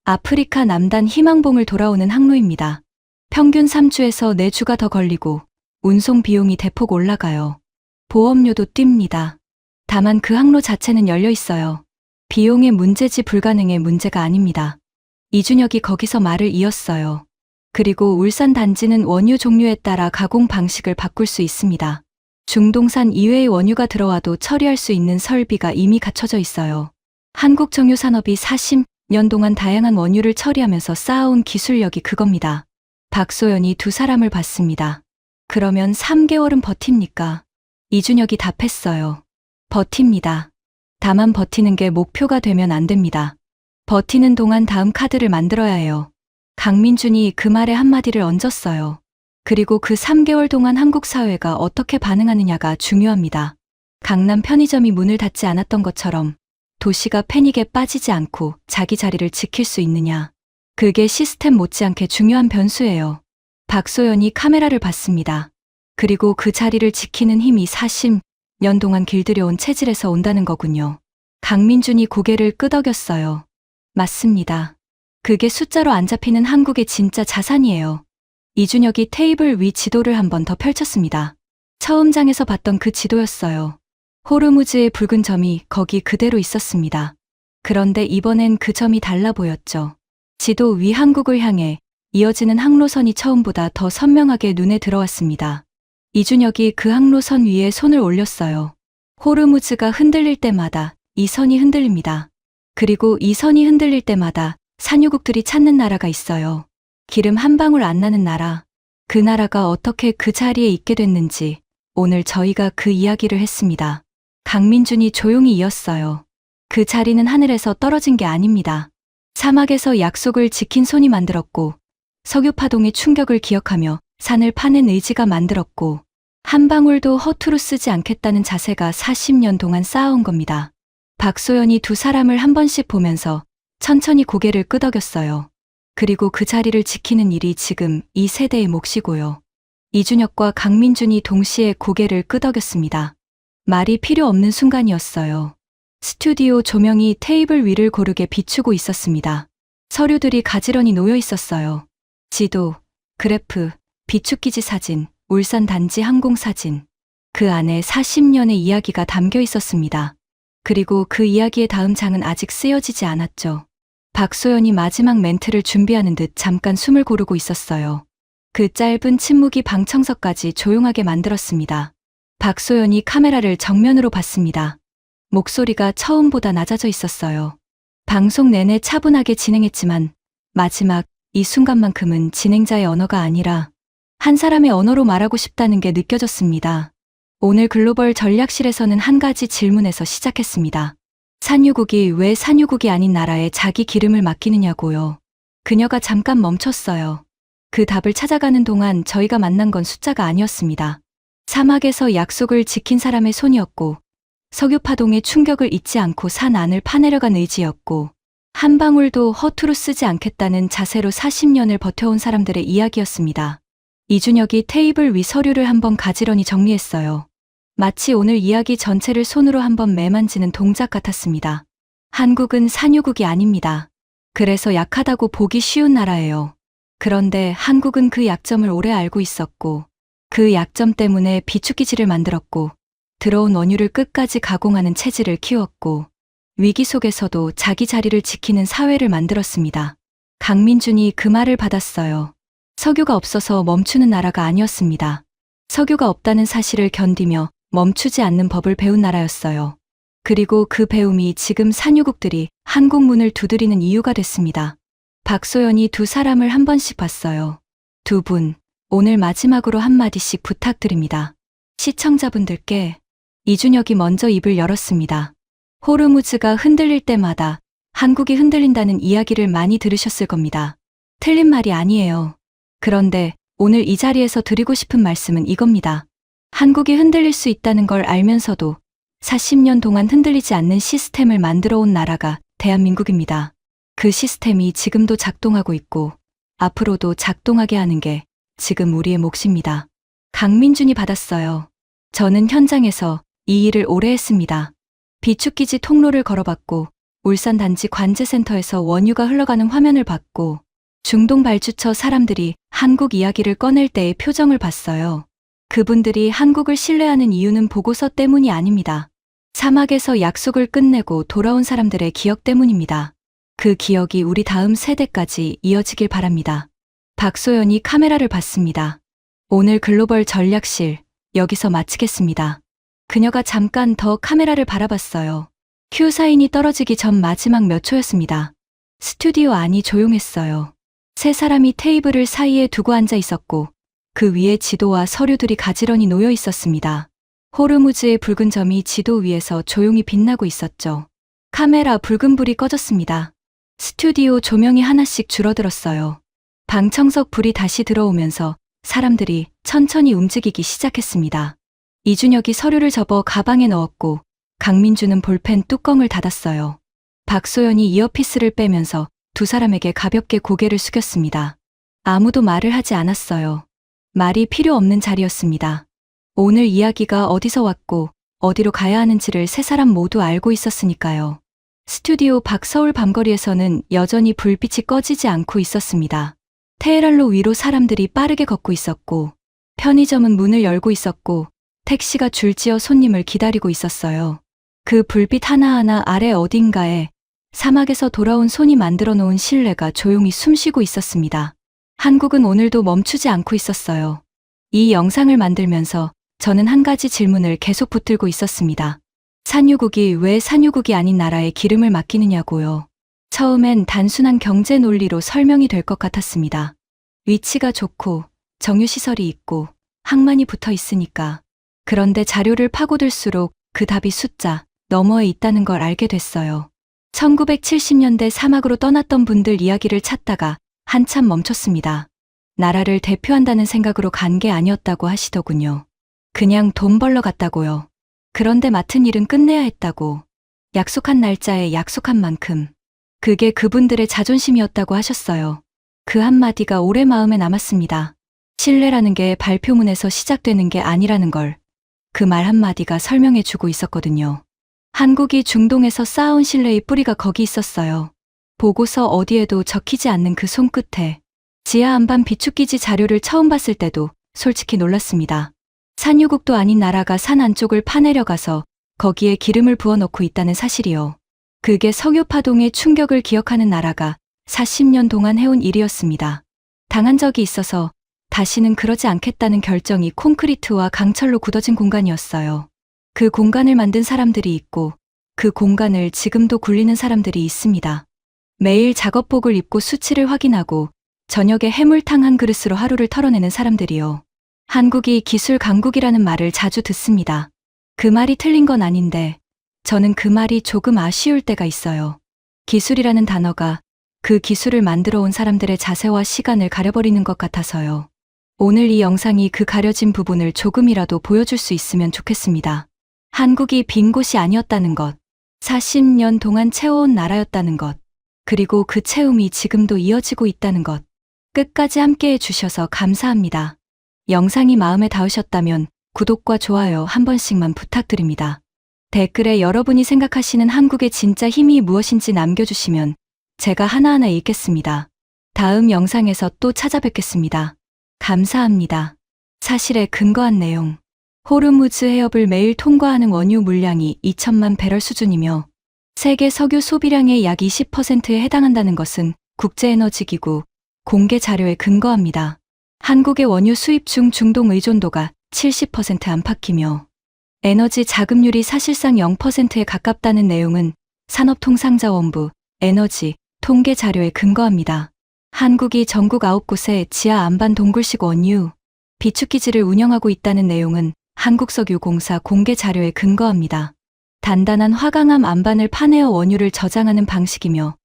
아프리카 남단 희망봉을 돌아오는 항로입니다. 평균 3주에서 4주가 더 걸리고 운송 비용이 대폭 올라가요. 보험료도 뜁니다. 다만 그 항로 자체는 열려 있어요. 비용의 문제지 불가능의 문제가 아닙니다. 이준혁이 거기서 말을 이었어요. 그리고 울산 단지는 원유 종류에 따라 가공 방식을 바꿀 수 있습니다. 중동산 이외의 원유가 들어와도 처리할 수 있는 설비가 이미 갖춰져 있어요. 한국 정유 산업이 40년 동안 다양한 원유를 처리하면서 쌓아온 기술력이 그겁니다. 박소연이 두 사람을 봤습니다. 그러면 3개월은 버팁니까? 이준혁이 답했어요. 버팁니다. 다만 버티는 게 목표가 되면 안 됩니다. 버티는 동안 다음 카드를 만들어야 해요. 강민준이 그 말에 한마디를 얹었어요. 그리고 그 3개월 동안 한국 사회가 어떻게 반응하느냐가 중요합니다. 강남 편의점이 문을 닫지 않았던 것처럼 도시가 패닉에 빠지지 않고 자기 자리를 지킬 수 있느냐. 그게 시스템 못지않게 중요한 변수예요. 박소연이 카메라를 봤습니다. 그리고 그 자리를 지키는 힘이 40년 동안 길들여온 체질에서 온다는 거군요. 강민준이 고개를 끄덕였어요. 맞습니다. 그게 숫자로 안 잡히는 한국의 진짜 자산이에요. 이준혁이 테이블 위 지도를 한 번 더 펼쳤습니다. 처음 장에서 봤던 그 지도였어요. 호르무즈의 붉은 점이 거기 그대로 있었습니다. 그런데 이번엔 그 점이 달라 보였죠. 지도 위 한국을 향해 이어지는 항로선이 처음보다 더 선명하게 눈에 들어왔습니다. 이준혁이 그 항로선 위에 손을 올렸어요. 호르무즈가 흔들릴 때마다 이 선이 흔들립니다. 그리고 이 선이 흔들릴 때마다 산유국들이 찾는 나라가 있어요. 기름 한 방울 안 나는 나라. 그 나라가 어떻게 그 자리에 있게 됐는지 오늘 저희가 그 이야기를 했습니다. 강민준이 조용히 이었어요. 그 자리는 하늘에서 떨어진 게 아닙니다. 사막에서 약속을 지킨 손이 만들었고 석유 파동의 충격을 기억하며 산을 파낸 의지가 만들었고 한 방울도 허투루 쓰지 않겠다는 자세가 40년 동안 쌓아온 겁니다. 박소연이 두 사람을 한 번씩 보면서 천천히 고개를 끄덕였어요. 그리고 그 자리를 지키는 일이 지금 이 세대의 몫이고요. 이준혁과 강민준이 동시에 고개를 끄덕였습니다. 말이 필요 없는 순간이었어요. 스튜디오 조명이 테이블 위를 고르게 비추고 있었습니다. 서류들이 가지런히 놓여 있었어요. 지도, 그래프, 비축기지 사진, 울산 단지 항공 사진. 그 안에 40년의 이야기가 담겨 있었습니다. 그리고 그 이야기의 다음 장은 아직 쓰여지지 않았죠. 박소연이 마지막 멘트를 준비하는 듯 잠깐 숨을 고르고 있었어요. 그 짧은 침묵이 방청석까지 조용하게 만들었습니다. 박소연이 카메라를 정면으로 봤습니다. 목소리가 처음보다 낮아져 있었어요. 방송 내내 차분하게 진행했지만 마지막 이 순간만큼은 진행자의 언어가 아니라 한 사람의 언어로 말하고 싶다는 게 느껴졌습니다. 오늘 글로벌 전략실에서는 한 가지 질문에서 시작했습니다. 산유국이 왜 산유국이 아닌 나라에 자기 기름을 맡기느냐고요. 그녀가 잠깐 멈췄어요. 그 답을 찾아가는 동안 저희가 만난 건 숫자가 아니었습니다. 사막에서 약속을 지킨 사람의 손이었고, 석유 파동의 충격을 잊지 않고 산 안을 파내려간 의지였고, 한 방울도 허투루 쓰지 않겠다는 자세로 40년을 버텨온 사람들의 이야기였습니다. 이준혁이 테이블 위 서류를 한번 가지런히 정리했어요. 마치 오늘 이야기 전체를 손으로 한번 매만지는 동작 같았습니다. 한국은 산유국이 아닙니다. 그래서 약하다고 보기 쉬운 나라예요. 그런데 한국은 그 약점을 오래 알고 있었고, 그 약점 때문에 비축기지를 만들었고, 들어온 원유를 끝까지 가공하는 체질을 키웠고, 위기 속에서도 자기 자리를 지키는 사회를 만들었습니다. 강민준이 그 말을 받았어요. 석유가 없어서 멈추는 나라가 아니었습니다. 석유가 없다는 사실을 견디며 멈추지 않는 법을 배운 나라였어요. 그리고 그 배움이 지금 산유국들이 한국 문을 두드리는 이유가 됐습니다. 박소연이 두 사람을 한 번씩 봤어요. 두 분, 오늘 마지막으로 한마디씩 부탁드립니다. 시청자분들께. 이준혁이 먼저 입을 열었습니다. 호르무즈가 흔들릴 때마다 한국이 흔들린다는 이야기를 많이 들으셨을 겁니다. 틀린 말이 아니에요. 그런데 오늘 이 자리에서 드리고 싶은 말씀은 이겁니다. 한국이 흔들릴 수 있다는 걸 알면서도 40년 동안 흔들리지 않는 시스템을 만들어 온 나라가 대한민국입니다. 그 시스템이 지금도 작동하고 있고 앞으로도 작동하게 하는 게 지금 우리의 몫입니다. 강민준이 받았어요. 저는 현장에서 이 일을 오래 했습니다. 비축기지 통로를 걸어봤고 울산 단지 관제센터에서 원유가 흘러가는 화면을 봤고 중동 발주처 사람들이 한국 이야기를 꺼낼 때의 표정을 봤어요. 그분들이 한국을 신뢰하는 이유는 보고서 때문이 아닙니다. 사막에서 약속을 끝내고 돌아온 사람들의 기억 때문입니다. 그 기억이 우리 다음 세대까지 이어지길 바랍니다. 박소연이 카메라를 봤습니다. 오늘 글로벌 전략실, 여기서 마치겠습니다. 그녀가 잠깐 더 카메라를 바라봤어요. 큐 사인이 떨어지기 전 마지막 몇 초였습니다. 스튜디오 안이 조용했어요. 세 사람이 테이블을 사이에 두고 앉아 있었고 그 위에 지도와 서류들이 가지런히 놓여 있었습니다. 호르무즈의 붉은 점이 지도 위에서 조용히 빛나고 있었죠. 카메라 붉은 불이 꺼졌습니다. 스튜디오 조명이 하나씩 줄어들었어요. 방청석 불이 다시 들어오면서 사람들이 천천히 움직이기 시작했습니다. 이준혁이 서류를 접어 가방에 넣었고 강민주는 볼펜 뚜껑을 닫았어요. 박소연이 이어피스를 빼면서 두 사람에게 가볍게 고개를 숙였습니다. 아무도 말을 하지 않았어요. 말이 필요 없는 자리였습니다. 오늘 이야기가 어디서 왔고 어디로 가야 하는지를 세 사람 모두 알고 있었으니까요. 스튜디오 밖 서울 밤거리에서는 여전히 불빛이 꺼지지 않고 있었습니다. 테헤란로 위로 사람들이 빠르게 걷고 있었고 편의점은 문을 열고 있었고 택시가 줄지어 손님을 기다리고 있었어요. 그 불빛 하나하나 아래 어딘가에 사막에서 돌아온 손이 만들어 놓은 신뢰가 조용히 숨쉬고 있었습니다. 한국은 오늘도 멈추지 않고 있었어요. 이 영상을 만들면서 저는 한 가지 질문을 계속 붙들고 있었습니다. 산유국이 왜 산유국이 아닌 나라에 기름을 맡기느냐고요. 처음엔 단순한 경제 논리로 설명이 될 것 같았습니다. 위치가 좋고 정유시설이 있고 항만이 붙어 있으니까. 그런데 자료를 파고들수록 그 답이 숫자 너머에 있다는 걸 알게 됐어요. 1970년대 사막으로 떠났던 분들 이야기를 찾다가 한참 멈췄습니다. 나라를 대표한다는 생각으로 간 게 아니었다고 하시더군요. 그냥 돈 벌러 갔다고요. 그런데 맡은 일은 끝내야 했다고. 약속한 날짜에 약속한 만큼. 그게 그분들의 자존심이었다고 하셨어요. 그 한마디가 오래 마음에 남았습니다. 신뢰라는 게 발표문에서 시작되는 게 아니라는 걸. 그 말 한마디가 설명해주고 있었거든요. 한국이 중동에서 쌓아온 신뢰의 뿌리가 거기 있었어요. 보고서 어디에도 적히지 않는 그 손끝에. 지하 안반 비축기지 자료를 처음 봤을 때도 솔직히 놀랐습니다. 산유국도 아닌 나라가 산 안쪽을 파내려가서 거기에 기름을 부어넣고 있다는 사실이요. 그게 석유 파동의 충격을 기억하는 나라가 40년 동안 해온 일이었습니다. 당한 적이 있어서 다시는 그러지 않겠다는 결정이 콘크리트와 강철로 굳어진 공간이었어요. 그 공간을 만든 사람들이 있고 그 공간을 지금도 굴리는 사람들이 있습니다. 매일 작업복을 입고 수치를 확인하고 저녁에 해물탕 한 그릇으로 하루를 털어내는 사람들이요. 한국이 기술 강국이라는 말을 자주 듣습니다. 그 말이 틀린 건 아닌데 저는 그 말이 조금 아쉬울 때가 있어요. 기술이라는 단어가 그 기술을 만들어 온 사람들의 자세와 시간을 가려버리는 것 같아서요. 오늘 이 영상이 그 가려진 부분을 조금이라도 보여줄 수 있으면 좋겠습니다. 한국이 빈 곳이 아니었다는 것, 40년 동안 채워온 나라였다는 것, 그리고 그 채움이 지금도 이어지고 있다는 것. 끝까지 함께해 주셔서 감사합니다. 영상이 마음에 닿으셨다면 구독과 좋아요 한 번씩만 부탁드립니다. 댓글에 여러분이 생각하시는 한국의 진짜 힘이 무엇인지 남겨주시면 제가 하나하나 읽겠습니다. 다음 영상에서 또 찾아뵙겠습니다. 감사합니다. 사실에 근거한 내용. 호르무즈 해협을 매일 통과하는 원유 물량이 2천만 배럴 수준이며 세계 석유 소비량의 약 20%에 해당한다는 것은 국제에너지기구 공개 자료에 근거합니다. 한국의 원유 수입 중 중동 의존도가 70% 안팎이며 에너지 자급률이 사실상 0%에 가깝다는 내용은 산업통상자원부 에너지 통계 자료에 근거합니다. 한국이 전국 9곳에 지하 안반 동굴식 원유 비축기지를 운영하고 있다는 내용은 한국석유공사 공개 자료에 근거합니다. 단단한 화강암 안반을 파내어 원유를 저장하는 방식이며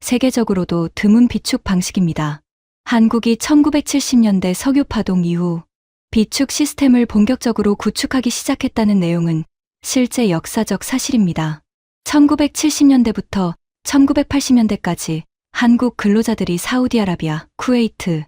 세계적으로도 드문 비축 방식입니다. 한국이 1970년대 석유 파동 이후 비축 시스템을 본격적으로 구축하기 시작했다는 내용은 실제 역사적 사실입니다. 1970년대부터 1980년대까지 한국 근로자들이 사우디아라비아, 쿠웨이트,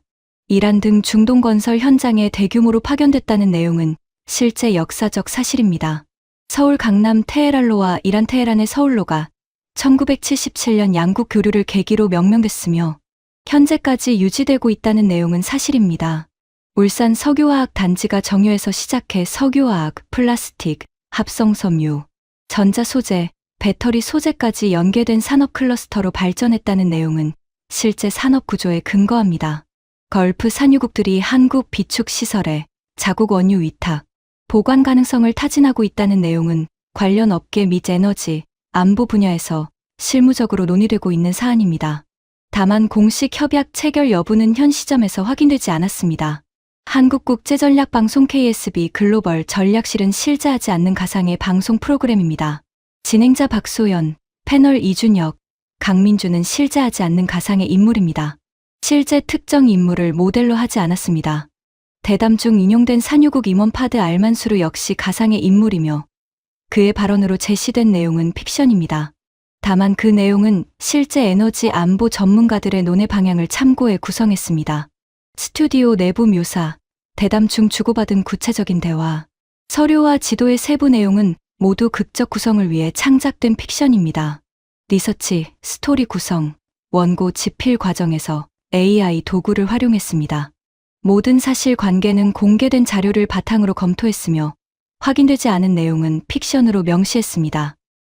이란 등 중동 건설 현장에 대규모로 파견됐다는 내용은 실제 역사적 사실입니다. 서울 강남 테헤란로와 이란 테헤란의 서울로가 1977년 양국 교류를 계기로 명명됐으며 현재까지 유지되고 있다는 내용은 사실입니다. 울산 석유화학 단지가 정유에서 시작해 석유화학, 플라스틱, 합성섬유, 전자소재, 배터리 소재까지 연계된 산업 클러스터로 발전했다는 내용은 실제 산업 구조에 근거합니다. 걸프 산유국들이 한국 비축 시설에 자국 원유 위탁, 보관 가능성을 타진하고 있다는 내용은 관련 업계 및 에너지, 안보 분야에서 실무적으로 논의되고 있는 사안입니다. 다만 공식 협약 체결 여부는 현 시점에서 확인되지 않았습니다. 한국국제전략방송 KSB 글로벌 전략실은 실제하지 않는 가상의 방송 프로그램입니다. 진행자 박소연, 패널 이준혁, 강민주는 실제하지 않는 가상의 인물입니다. 실제 특정 인물을 모델로 하지 않았습니다. 대담 중 인용된 산유국 임원 파드 알만수르 역시 가상의 인물이며 그의 발언으로 제시된 내용은 픽션입니다. 다만 그 내용은 실제 에너지 안보 전문가들의 논의 방향을 참고해 구성했습니다. 스튜디오 내부 묘사, 대담 중 주고받은 구체적인 대화, 서류와 지도의 세부 내용은 모두 극적 구성을 위해 창작된 픽션입니다. 리서치, 스토리 구성, 원고 집필 과정에서 AI 도구를 활용했습니다. 모든 사실 관계는 공개된 자료를 바탕으로 검토했으며 확인되지 않은 내용은 픽션으로 명시했습니다.